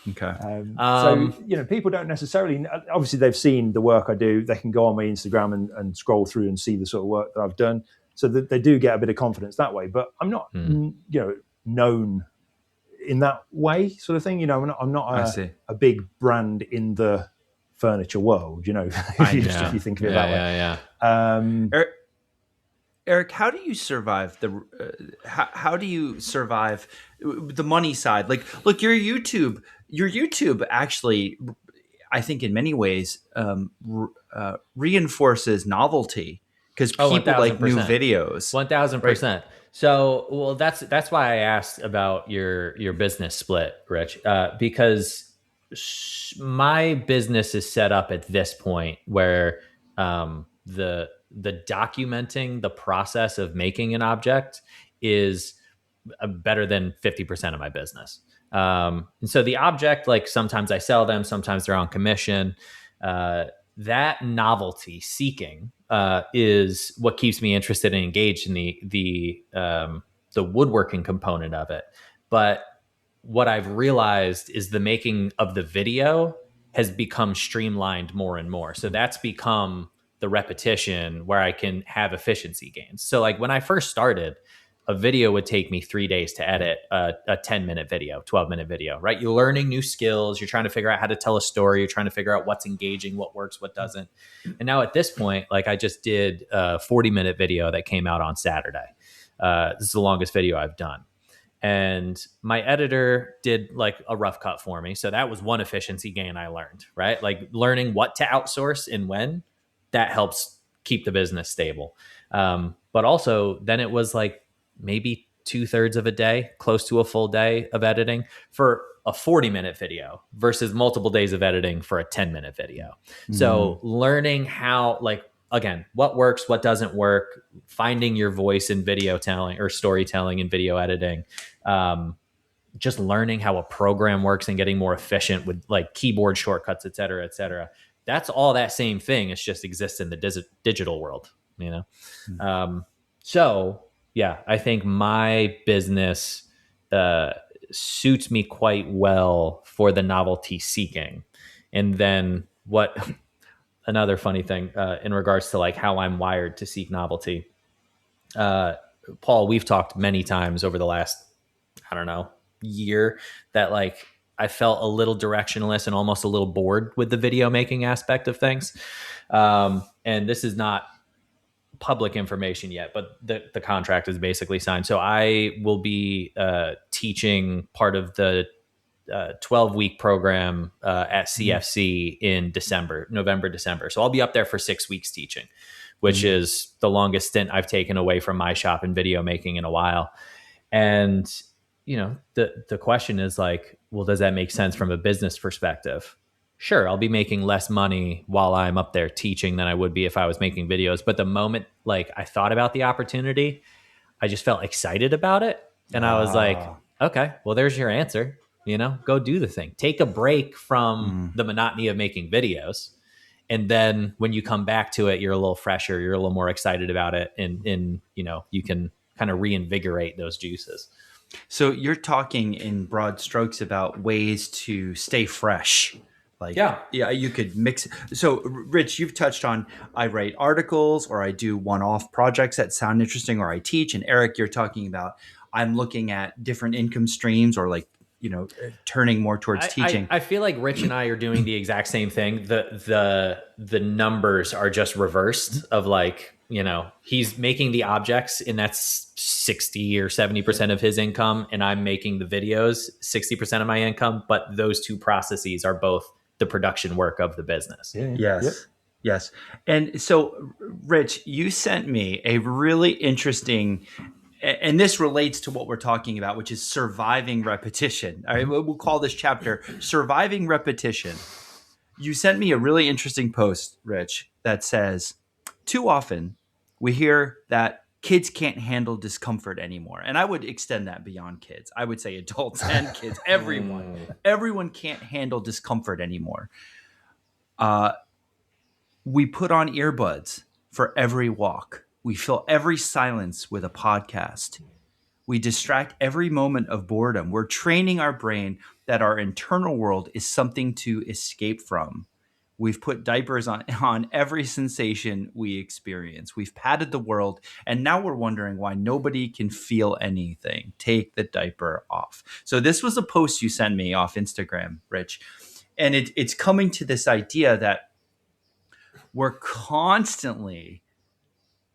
Okay. So, people don't necessarily, obviously they've seen the work I do. They can go on my Instagram and scroll through and see the sort of work that I've done. So that they do get a bit of confidence that way. But I'm not, known in that way, sort of thing. I'm not a big brand in the furniture world, if you think of it that way. Erik, how do you survive how do you survive the money side? Like, look, your YouTube actually, I think in many ways, reinforces novelty, because people 1,000%. like new videos. 1,000%. Right? So, well, that's why I asked about your business split, Rich, because my business is set up at this point where the documenting the process of making an object is better than 50% of my business. And so the object, like, sometimes I sell them, sometimes they're on commission. That novelty seeking is what keeps me interested and engaged in the woodworking component of it. But what I've realized is the making of the video has become streamlined more and more. So that's become the repetition where I can have efficiency gains. So like when I first started, a video would take me 3 days to edit a 10-minute video, 12-minute video, right? You're learning new skills. You're trying to figure out how to tell a story. You're trying to figure out what's engaging, what works, what doesn't. And now at this point, like, I just did a 40-minute video that came out on Saturday. This is the longest video I've done. And my editor did like a rough cut for me. So that was one efficiency gain I learned, right? Like learning what to outsource and when, that helps keep the business stable. But also then it was like maybe 2/3 of a day, close to a full day of editing for a 40-minute video versus multiple days of editing for a 10-minute video. Mm-hmm. So learning how, like, again, what works, what doesn't work, finding your voice in video telling or storytelling and video editing, just learning how a program works and getting more efficient with like keyboard shortcuts, et cetera, et cetera. That's all that same thing. It just exists in the digital world, Mm-hmm. So yeah, I think my business suits me quite well for the novelty seeking. And then another funny thing in regards to like how I'm wired to seek novelty. Paul, we've talked many times over the last, year that like I felt a little directionless and almost a little bored with the video making aspect of things. And this is not public information yet, but the contract is basically signed. So I will be teaching part of the 12-week program at CFC in November, December. So I'll be up there for 6 weeks teaching, which is the longest stint I've taken away from my shop in video making in a while. And, the question is like, well, does that make sense from a business perspective? Sure, I'll be making less money while I'm up there teaching than I would be if I was making videos. But the moment like I thought about the opportunity, I just felt excited about it. And I was like, okay, well, there's your answer. Go do the thing. Take a break from the monotony of making videos. And then when you come back to it, you're a little fresher, you're a little more excited about it. And you can kind of reinvigorate those juices. So you're talking in broad strokes about ways to stay fresh. Yeah, you could mix. So Rich, you've touched on, I write articles or I do one-off projects that sound interesting, or I teach. And Erik, you're talking about, I'm looking at different income streams, or turning more towards teaching. I feel like Rich and I are doing the exact same thing. The numbers are just reversed of he's making the objects, and that's 60 or 70% of his income. And I'm making the videos, 60% of my income. But those two processes are both the production work of the business. Yeah. Yes. Yep. Yes. And so, Rich, you sent me a really interesting, and this relates to what we're talking about, which is surviving repetition. All right, we'll call this chapter Surviving Repetition. You sent me a really interesting post, Rich, that says, too often we hear that kids can't handle discomfort anymore. And I would extend that beyond kids. I would say adults and kids, everyone can't handle discomfort anymore. We put on earbuds for every walk. We fill every silence with a podcast. We distract every moment of boredom. We're training our brain that our internal world is something to escape from. We've put diapers on every sensation we experience. We've padded the world, and now we're wondering why nobody can feel anything. Take the diaper off. So this was a post you sent me off Instagram, Rich. And it's coming to this idea that we're constantly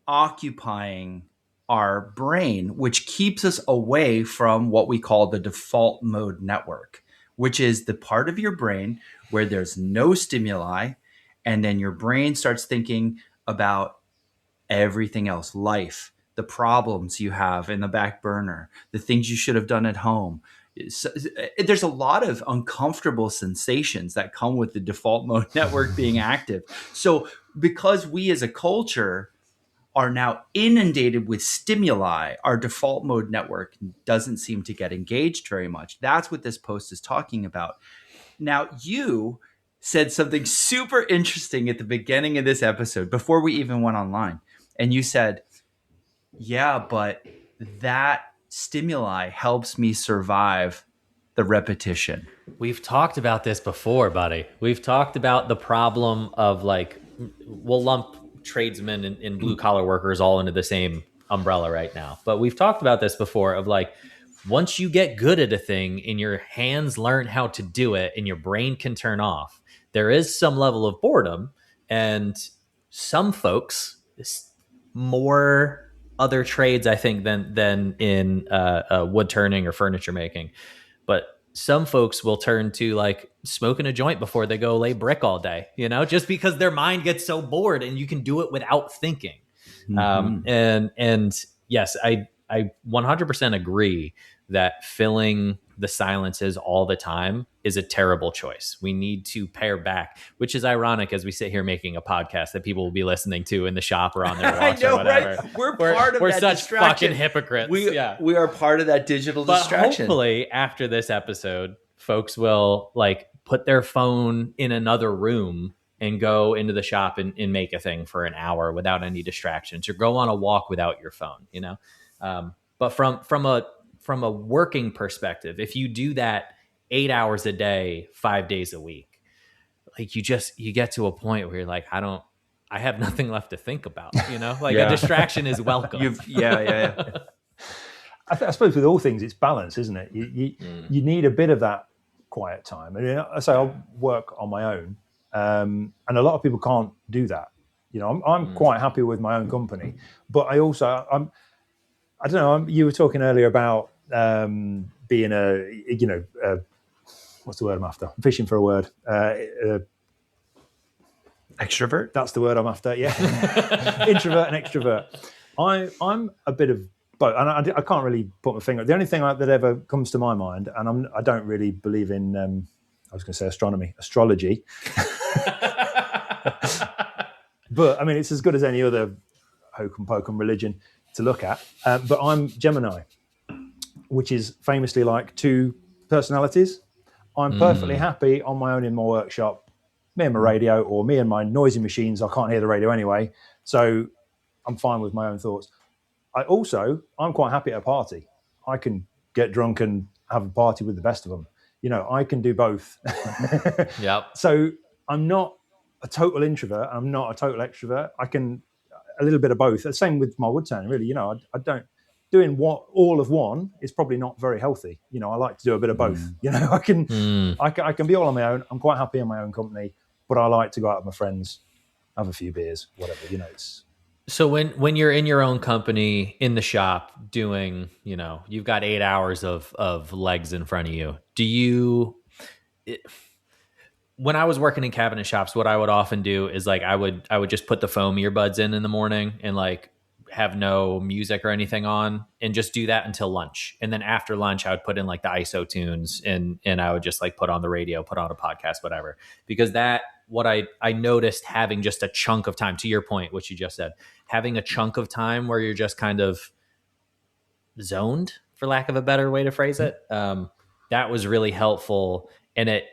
occupying our brain, which keeps us away from what we call the default mode network, which is the part of your brain where there's no stimuli, and then your brain starts thinking about everything else, life, the problems you have in the back burner, the things you should have done at home. So, there's a lot of uncomfortable sensations that come with the default mode network being active. So because we as a culture are now inundated with stimuli, our default mode network doesn't seem to get engaged very much. That's what this post is talking about. Now, you said something super interesting at the beginning of this episode before we even went online. And you said, yeah, but that stimuli helps me survive the repetition. We've talked about this before, buddy. We've talked about the problem of we'll lump tradesmen and blue collar workers all into the same umbrella right now. But we've talked about this before of once you get good at a thing and your hands learn how to do it and your brain can turn off, there is some level of boredom. And some folks, more other trades, I think, than in wood turning or furniture making. But some folks will turn to smoking a joint before they go lay brick all day, just because their mind gets so bored and you can do it without thinking. Mm-hmm. And yes, I 100% agree that filling the silences all the time is a terrible choice. We need to pare back, which is ironic as we sit here making a podcast that people will be listening to in the shop or on their walks or whatever. Right? We're part of that such distraction. Fucking hypocrites. We are part of that digital distraction. Hopefully after this episode, folks will put their phone in another room and go into the shop and make a thing for an hour without any distractions, or go on a walk without your phone, But from a working perspective, if you do that 8 hours a day, 5 days a week, you get to a point where you're I have nothing left to think about, A distraction is welcome. I suppose with all things, it's balance, isn't it? You need a bit of that quiet time. And I say I work on my own, and a lot of people can't do that. I'm quite happy with my own company, but I don't know. You were talking earlier about being what's the word I'm after? I'm fishing for a word. Extrovert? That's the word I'm after. Yeah, introvert and extrovert. I'm a bit of both, and I can't really put my finger. The only thing that ever comes to my mind, and I don't really believe in. I was going to say astrology. But I mean, it's as good as any other hokum pokum religion. to look at. But I'm Gemini, which is famously like two personalities. I'm perfectly happy on my own in my workshop, me and my radio, or me and my noisy machines. I can't hear the radio anyway, so I'm fine with my own thoughts. I'm quite happy at a party. I can get drunk and have a party with the best of them. I can do both. Yep. So I'm not a total introvert. I'm not a total extrovert. I can a little bit of both. The same with my woodturner, really. I don't doing all of one is probably not very healthy. I like to do a bit of both. I can be all on my own. I'm quite happy in my own company, but I like to go out with my friends, have a few beers, whatever. It's. So when you're in your own company in the shop doing, you've got 8 hours of legs in front of you. When I was working in cabinet shops, what I would often do is like I would just put the foam earbuds in the morning and like have no music or anything on and just do that until lunch. And then after lunch, I would put in like the ISO tunes and I would just like put on the radio, put on a podcast, whatever, because what I noticed having just a chunk of time, to your point, which you just said, having a chunk of time where you're just kind of zoned, for lack of a better way to phrase it. That was really helpful. And it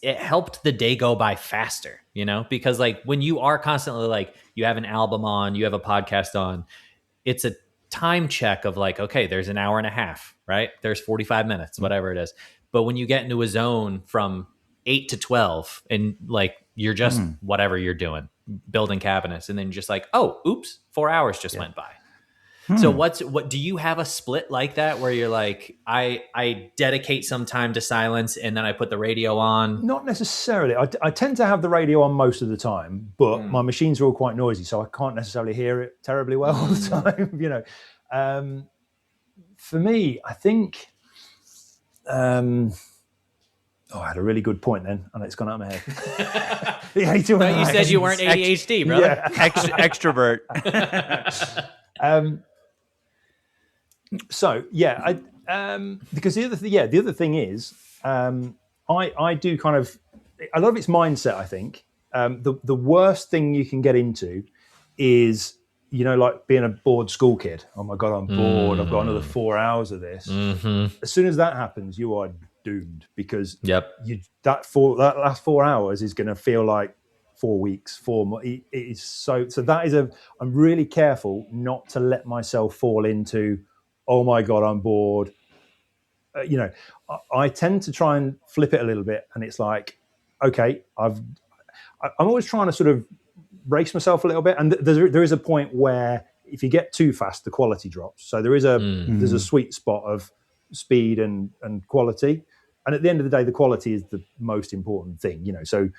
helped the day go by faster, because like when you are constantly like, you have an album on, you have a podcast on, it's a time check of like, okay, there's an hour and a half, right? There's 45 minutes, whatever it is. But when you get into a zone from 8 to 12 and like, you're just whatever you're doing, building cabinets, and then just like, oh, oops, 4 hours just went by. So what do you have a split like that where you're like, I dedicate some time to silence and then I put the radio on? Not necessarily. I tend to have the radio on most of the time, but my machines are all quite noisy, so I can't necessarily hear it terribly well all the time. For me, I think I had a really good point then, and it's gone out of my head. But you said you weren't ADHD, brother. Yeah. Extrovert. So yeah, because the other thing is, I do kind of a lot of it's mindset. I think the worst thing you can get into is like being a bored school kid. Oh my god, I'm bored. I've got another 4 hours of this. As soon as that happens, you are doomed, because that last 4 hours is going to feel like 4 weeks, 4 months. It is so that is I'm really careful not to let myself fall into, oh my god, I'm bored. I tend to try and flip it a little bit, and it's like, okay, I'm always trying to sort of brace myself a little bit, and there is a point where if you get too fast, the quality drops. So there is there's a sweet spot of speed and quality, and at the end of the day, the quality is the most important thing. So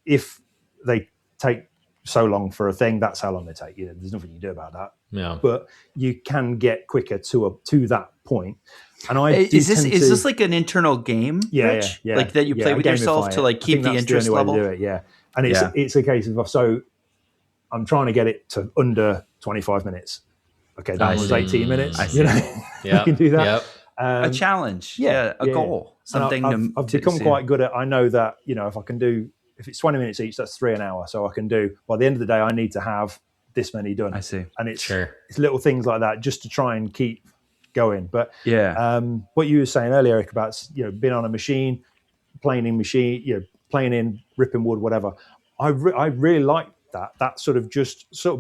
if they take so long for a thing, that's how long they take. There's nothing you do about that. Yeah. But you can get quicker to that point. And is this like an internal game, Rich? Yeah. Like that you play with yourself to like keep the interest level? To do it, yeah. And it's a case of, so I'm trying to get it to under 25 minutes. Okay, that was 18 minutes. You can do that. Yep. A challenge, a goal, something. I've become quite good at. I know that if it's 20 minutes each, that's 3 an hour. So I can do, by the end of the day, I need to have this many done. I see. And it's little things like that just to try and keep going. But what you were saying earlier, Eric, about being on a machine, playing in ripping wood, whatever. I really like that sort of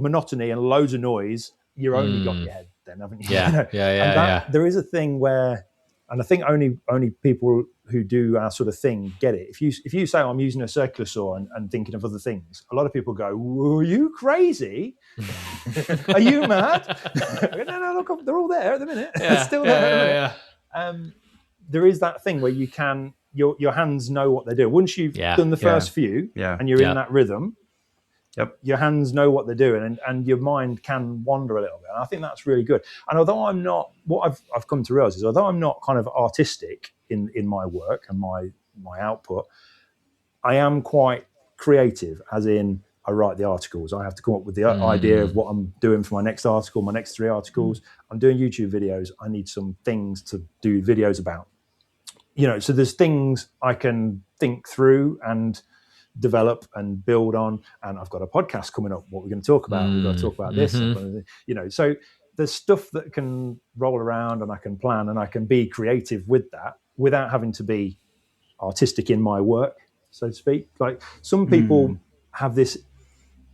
monotony and loads of noise. You're only got your head then, haven't you? Yeah. There is a thing where, and I think only people who do our sort of thing get it. If you say, I'm using a circular saw and thinking of other things, a lot of people go, "Were you crazy? Are you mad?" No, look, they're all there at the minute. They're still there at the minute. There is that thing where you can, your hands know what they're doing. Once you've done the first few and you're in that rhythm, your hands know what they're doing, and your mind can wander a little bit. And I think that's really good. And although I'm not, what I've come to realize is, although I'm not kind of artistic in my work and my output, I am quite creative, as in I write the articles. I have to come up with the idea of what I'm doing for my next article, my next 3 articles. I'm doing YouTube videos. I need some things to do videos about. So there's things I can think through and develop and build on. And I've got a podcast coming up. What we're going to talk about? We've got to talk about this. So there's stuff that can roll around, and I can plan, and I can be creative with that without having to be artistic in my work, so to speak. Like some people have this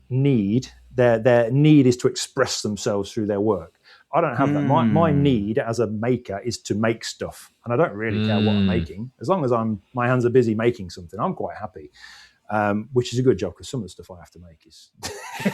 need. Their need is to express themselves through their work. I don't have that. My need as a maker is to make stuff, and I don't really care what I'm making. As long as my hands are busy making something, I'm quite happy. Which is a good job, because some of the stuff I have to make is. I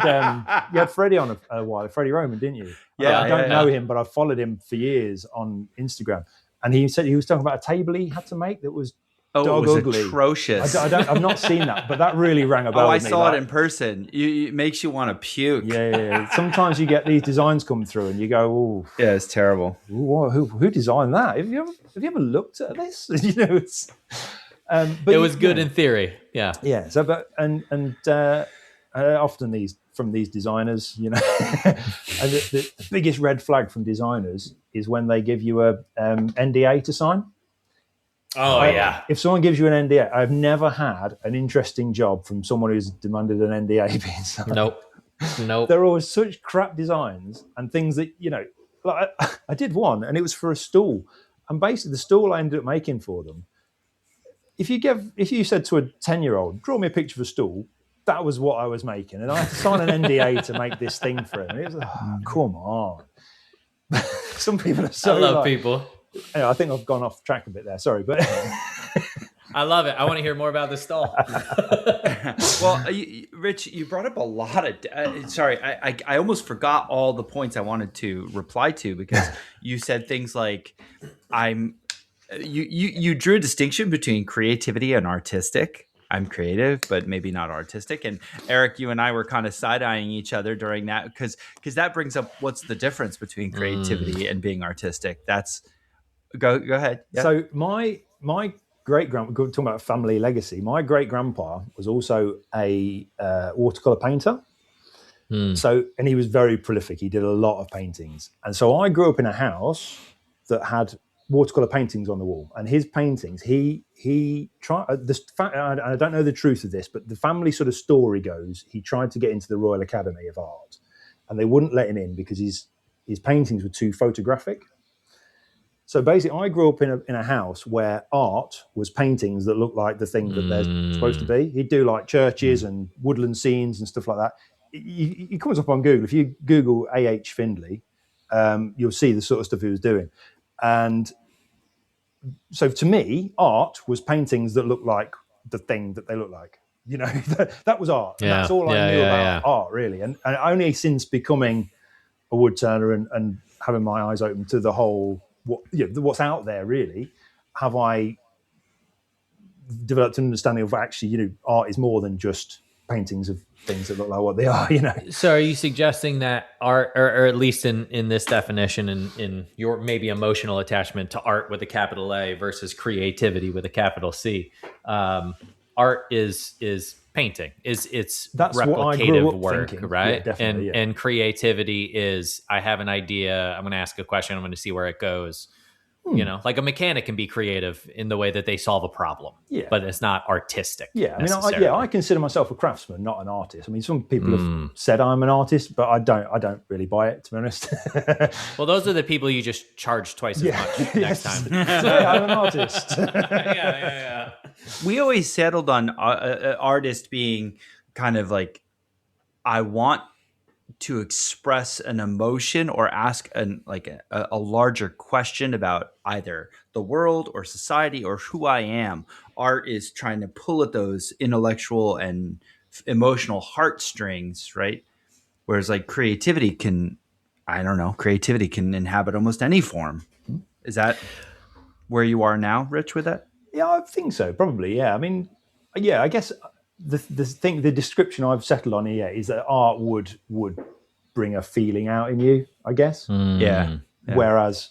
think you had Freddie on a while, Freddie Roman, didn't you? Yeah, I don't know him, but I've followed him for years on Instagram, and he said he was talking about a table he had to make that was. It was ugly. Atrocious. I've not seen that, but that really rang a bell. I with me. saw it in person. It makes you want to puke. Yeah. Sometimes you get these designs come through, and you go, "Oh, yeah, it's terrible." Who designed that? Have you ever looked at this? It's. But it was good in theory. Yeah. Yeah. So, but often from these designers, and the biggest red flag from designers is when they give you a NDA to sign. Oh, yeah. If someone gives you an NDA, I've never had an interesting job from someone who's demanded an NDA being signed. Nope. They're always such crap designs and things that, like I did one, and it was for a stool. And basically the stool I ended up making for them, if you said to a 10-year-old, draw me a picture of a stool, that was what I was making. And I had to sign an NDA to make this thing for him. And it was come on. Some people are so I love people. I think I've gone off track a bit there. Sorry, but I love it. I want to hear more about the stall. Well, Rich, you brought up a lot of. Sorry, I almost forgot all the points I wanted to reply to, because you said things like, You drew a distinction between creativity and artistic. I'm creative, but maybe not artistic. And Eric, you and I were kind of side-eyeing each other during that, because that brings up what's the difference between creativity and being artistic. Go ahead. Yeah. So my great-grandpa, we're talking about family legacy, my great-grandpa was also a watercolor painter. So, and he was very prolific. He did a lot of paintings. And so I grew up in a house that had watercolor paintings on the wall, and his paintings, he tried I don't know the truth of this, but the family sort of story goes he tried to get into the Royal Academy of Art, and they wouldn't let him in because his paintings were too photographic. So basically I grew up in a house where art was paintings that looked like the thing that they're supposed to be. He'd do like churches and woodland scenes and stuff like that. It comes up on Google. If you Google A.H. Findley, you'll see the sort of stuff he was doing. And so to me, art was paintings that looked like the thing that they look like. That was art. And that's all I knew about art, really. And only since becoming a woodturner and having my eyes open to the whole, what's out there, really, have I developed an understanding of actually, art is more than just paintings of things that look like what they are, So are you suggesting that art, or at least in this definition, in your maybe emotional attachment to art with a capital A versus creativity with a capital C, art is painting, it's that's replicative work, thinking. right? Yeah, and creativity is, I have an idea, I'm going to ask a question, I'm going to see where it goes. Like a mechanic can be creative in the way that they solve a problem, but it's not artistic. Yeah, I consider myself a craftsman, not an artist. I mean, some people have said I'm an artist, but I don't really buy it, to be honest. Well, those are the people you just charge twice as much next time. So, I'm an artist. Yeah. We always settled on artist being kind of like, I want to express an emotion or ask a larger question about either the world or society or who I am. Art is trying to pull at those intellectual and emotional heartstrings, right? Whereas like creativity can inhabit almost any form. Is that where you are now, Rich, with that? Yeah, I think so. Probably. Yeah. I mean, yeah, I guess the description I've settled on here is that art would bring a feeling out in you, I guess. Yeah. Whereas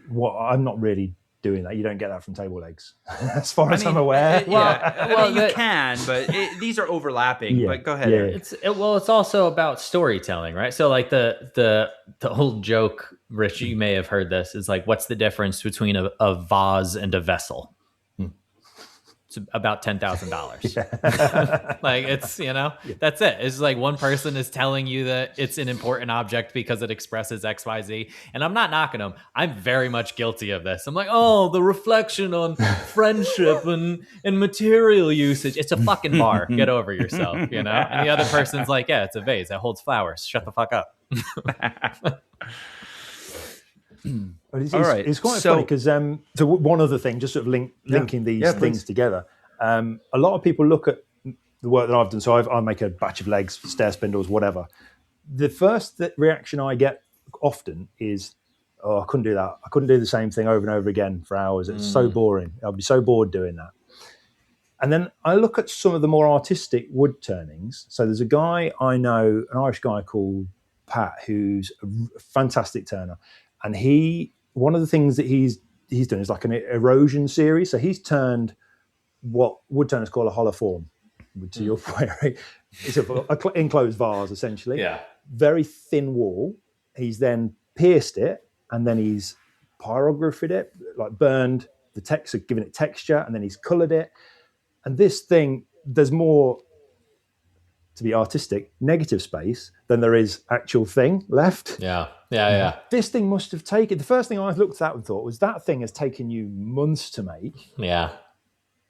I'm not really doing that. You don't get that from table legs, as far as I'm aware. You can, but these are overlapping. Yeah, but go ahead. Yeah. It's also about storytelling, right? So like the old joke, Rich, you may have heard this, is like, what's the difference between a vase and a vessel? it's about $10,000. Like it's, that's it. It's like one person is telling you that it's an important object because it expresses XYZ. And I'm not knocking them. I'm very much guilty of this. I'm like, oh, the reflection on friendship and material usage. It's a fucking bar. Get over yourself, And the other person's like, yeah, it's a vase that holds flowers. Shut the fuck up. It's quite funny because so one other thing, just sort of linking these things together. A lot of people look at the work that I've done. So I make a batch of legs, stair spindles, whatever. The first reaction I get often is, "Oh, I couldn't do that. I couldn't do the same thing over and over again for hours. It's so boring. I'd be so bored doing that." And then I look at some of the more artistic wood turnings. So there's a guy I know, an Irish guy called Pat, who's a fantastic turner. And one of the things that he's done is like an erosion series. So he's turned what woodturners call a hollow form, to your point, right? It's an enclosed vase, essentially. Yeah. Very thin wall. He's then pierced it, and then he's pyrographed it, like burned the texture, given it texture, and then he's coloured it. And this thing, there's more, to be artistic, negative space than there is actual thing left. Yeah. This thing must have taken, the first thing I looked at and thought was that thing has taken you months to make. Yeah.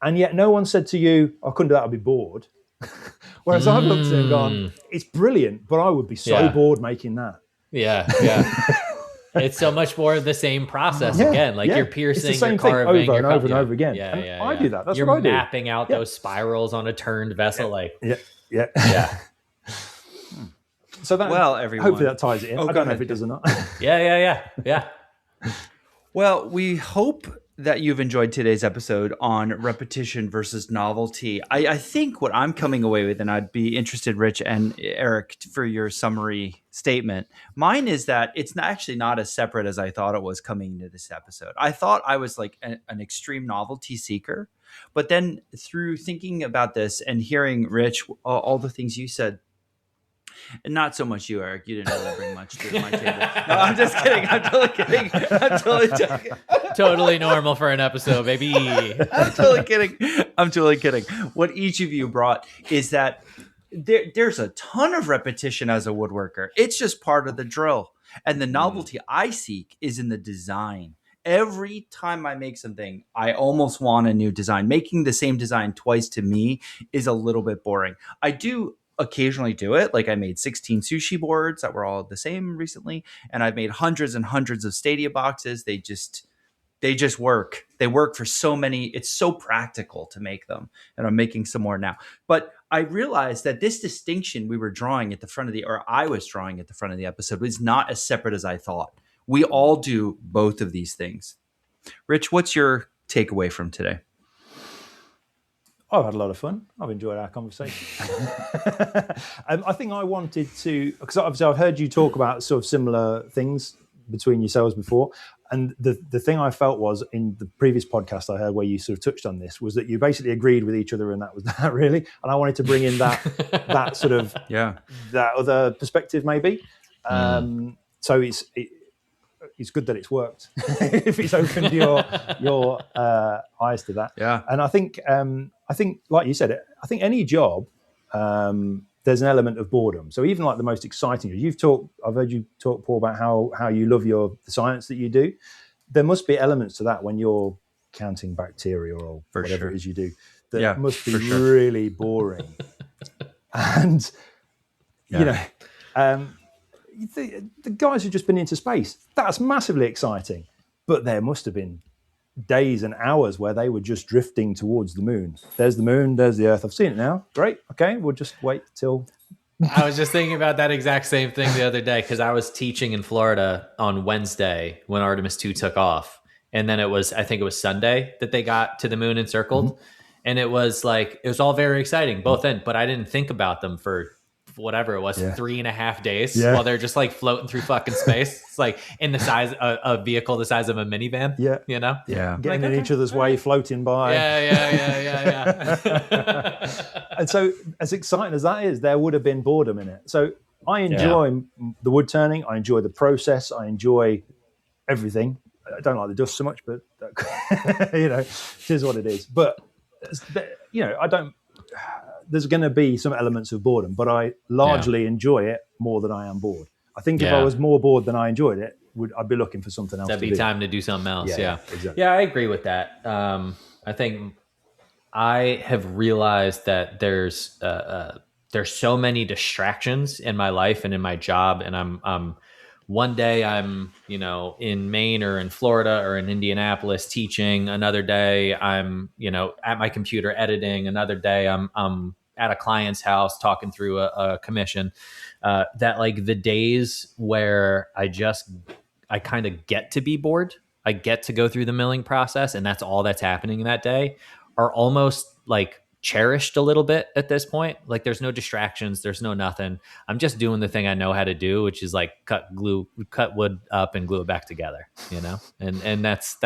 And yet no one said to you, I couldn't do that, I'd be bored. Whereas I've looked at it and gone, it's brilliant, but I would be so bored making that. Yeah. It's so much more of the same process again. Like you're piercing, it's the same you're carving, thing over and over again. Yeah. I do that. That's you're what I do. You're mapping out those spirals on a turned vessel. Yeah. So that, well, everyone, hopefully that ties it in. I don't know if it does or not. Yeah. Well, we hope that you've enjoyed today's episode on repetition versus novelty. I think what I'm coming away with, and I'd be interested, Rich and Eric, for your summary statement. Mine is that it's actually not as separate as I thought it was coming into this episode. I thought I was like an extreme novelty seeker, but then through thinking about this and hearing Rich, all the things you said, and not so much you, Eric. You didn't really bring much to my table. No, I'm just kidding. I'm totally kidding. I'm totally joking. Totally normal for an episode, baby. I'm totally kidding. What each of you brought is that there's a ton of repetition as a woodworker. It's just part of the drill. And the novelty I seek is in the design. Every time I make something, I almost want a new design. Making the same design twice to me is a little bit boring. I do occasionally do it. Like I made 16 sushi boards that were all the same recently. And I've made hundreds and hundreds of Stadia boxes. They just work. They work for so many. It's so practical to make them. And I'm making some more now. But I realized that this distinction we were drawing at the front of I was drawing at the front of the episode was not as separate as I thought. We all do both of these things. Rich, what's your takeaway from today? I've had a lot of fun. I've enjoyed our conversation. I think I wanted to, because obviously I've heard you talk about sort of similar things between yourselves before. And the thing I felt was in the previous podcast I heard where you sort of touched on this was that you basically agreed with each other, and that was that really. And I wanted to bring in that sort of that other perspective maybe. So it's good that it's worked if it's opened your eyes to that. Yeah. And I think like you said, I think any job there's an element of boredom. So even like the most exciting, I've heard you talk, Paul, about how you love the science that you do. There must be elements to that when you're counting bacteria or whatever it is you do that must be really boring. And the guys who've just been into space, that's massively exciting. But there must have been days and hours where they were just drifting towards the moon. There's the moon, there's the Earth. I've seen it now. Great. Okay, we'll just wait till... I was just thinking about that exact same thing the other day because I was teaching in Florida on Wednesday when Artemis 2 took off. And then I think it was Sunday that they got to the moon and circled. Mm-hmm. And it was all very exciting, both ends. But I didn't think about them for whatever it was, 3.5 days while they're just like floating through fucking space. It's like in the size a vehicle the size of a minivan. Getting in each other's way, floating by. And so as exciting as that is, there would have been boredom in it. So I enjoy the wood turning. I enjoy the process. I enjoy everything. I don't like the dust so much, but it is what it is. But I don't. There's going to be some elements of boredom, but I largely enjoy it more than I am bored. I think if I was more bored than I enjoyed it, I'd be looking for something else. That'd be time to do something else. Yeah, exactly. Yeah, I agree with that. I think I have realized that there's so many distractions in my life and in my job, and I'm one day I'm in Maine or in Florida or in Indianapolis teaching. Another day I'm at my computer editing. Another day I'm at a client's house talking through a commission. That like the days where I kind of get to be bored, I get to go through the milling process, and that's all that's happening in that day, are almost like cherished a little bit at this point. Like there's no distractions, there's no nothing. I'm just doing the thing I know how to do, which is like cut wood up and glue it back together, and that's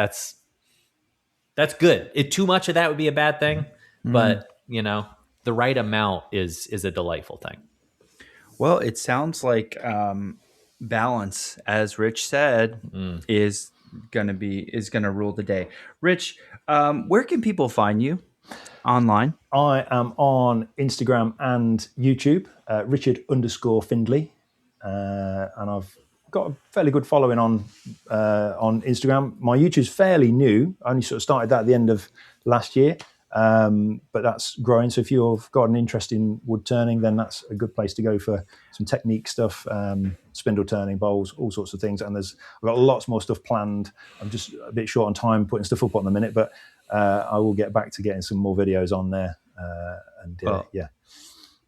good. Too much of that would be a bad thing, but the right amount is a delightful thing. Well, it sounds like balance, as Rich said, is gonna rule the day. Rich, where can people find you online? I am on Instagram and YouTube, Richard_Findley, and I've got a fairly good following on Instagram. My YouTube's fairly new. I only sort of started that at the end of last year, but that's growing. So if you've got an interest in wood turning, then that's a good place to go for some technique stuff, spindle turning, bowls, all sorts of things. And I've got lots more stuff planned. I'm just a bit short on time putting stuff up on the minute, but I will get back to getting some more videos on there.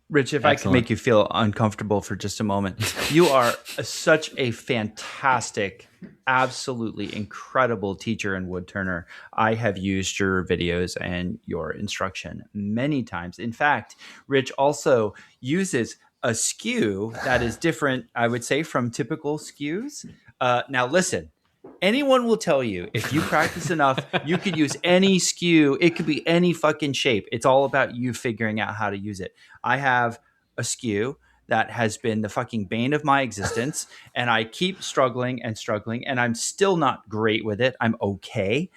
Rich, if I can make you feel uncomfortable for just a moment, you are such a fantastic, absolutely incredible teacher and wood turner. I have used your videos and your instruction many times. In fact, Rich also uses a skew that is different, I would say, from typical skews. Now, listen. Anyone will tell you if you practice enough, you could use any skew. It could be any fucking shape. It's all about you figuring out how to use it. I have a skew that has been the fucking bane of my existence, and I keep struggling, and I'm still not great with it. I'm okay.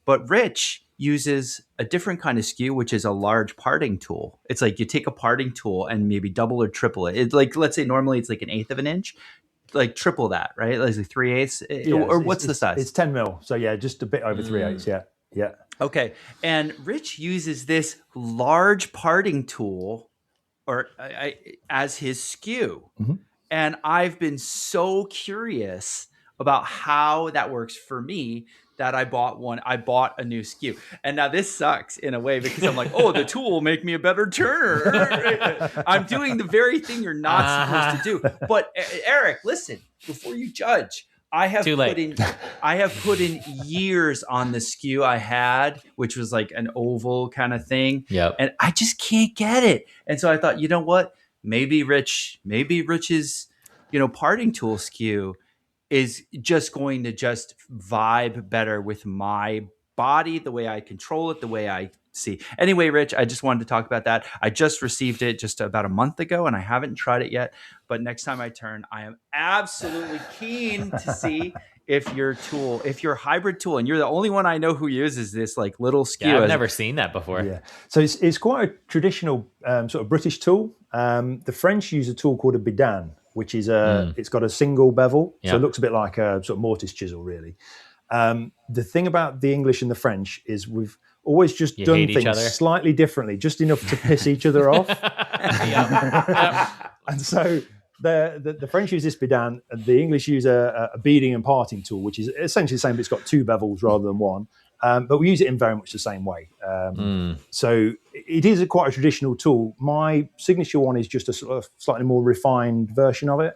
But Rich uses a different kind of skew, which is a large parting tool. It's like you take a parting tool and maybe double or triple it. It's like, let's say normally it's like 1/8 of an inch. Like triple that, right? Like 3/8, or what's the size? It's 10 mil. So yeah, just a bit over 3/8. Yeah. Okay. And Rich uses this large parting tool, as his skew, and I've been so curious about how that works for me that I bought a new skew. And now this sucks in a way because I'm like, oh, the tool will make me a better turner. I'm doing the very thing you're not supposed to do. But Eric, listen, before you judge, I have put in years on the skew I had, which was like an oval kind of thing. Yep. And I just can't get it. And so I thought, you know what? Maybe Rich's, parting tool skew is just going to just vibe better with my body, the way I control it, the way I see. Anyway, Rich, I just wanted to talk about that. I just received it just about a month ago, and I haven't tried it yet. But next time I turn, I am absolutely keen to see if your hybrid tool, and you're the only one I know who uses this like little skew. Yeah, I've never seen that before. Yeah, so it's quite a traditional sort of British tool. The French use a tool called a bidan, which is it's got a single bevel, so it looks a bit like a sort of mortise chisel, really. The thing about the English and the French is we've always just done things slightly differently, just enough to piss each other off. And so the French use this bidan, and the English use a beading and parting tool, which is essentially the same, but it's got two bevels rather than one. But we use it in very much the same way. So it is quite a traditional tool. My signature one is just a sort of slightly more refined version of it.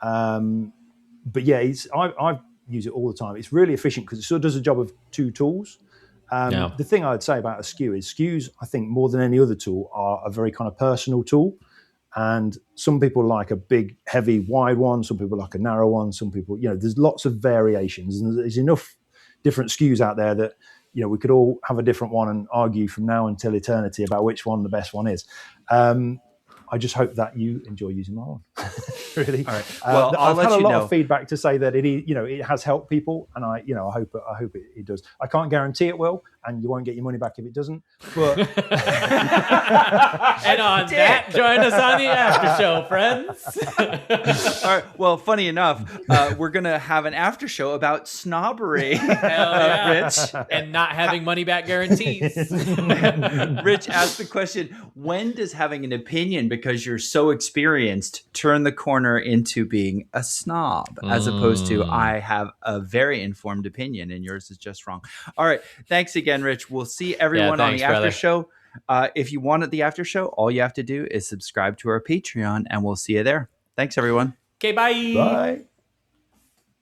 But yeah, I use it all the time. It's really efficient because it sort of does a job of two tools. The thing I would say about a skew is skews, I think more than any other tool, are a very kind of personal tool. And some people like a big, heavy, wide one. Some people like a narrow one. Some people, there's lots of variations, and there's enough different skews out there that we could all have a different one and argue from now until eternity about which one the best one is. I just hope that you enjoy using my one. Really. All right. Well, I've had a lot of feedback to say that it has helped people, and I hope it does. I can't guarantee it will, and you won't get your money back if it doesn't. But and on that, join us on the after show, friends. All right. Well, funny enough, we're gonna have an after show about snobbery. Hell yeah. Rich, and not having money back guarantees. Rich asked the question: when does having an opinion because you're so experienced turn the corner into being a snob, as opposed to I have a very informed opinion and yours is just wrong? All right. Thanks again, Rich. We'll see everyone on the after show. If you wanted the after show, all you have to do is subscribe to our Patreon, and we'll see you there. Thanks, everyone. Okay, bye. Bye.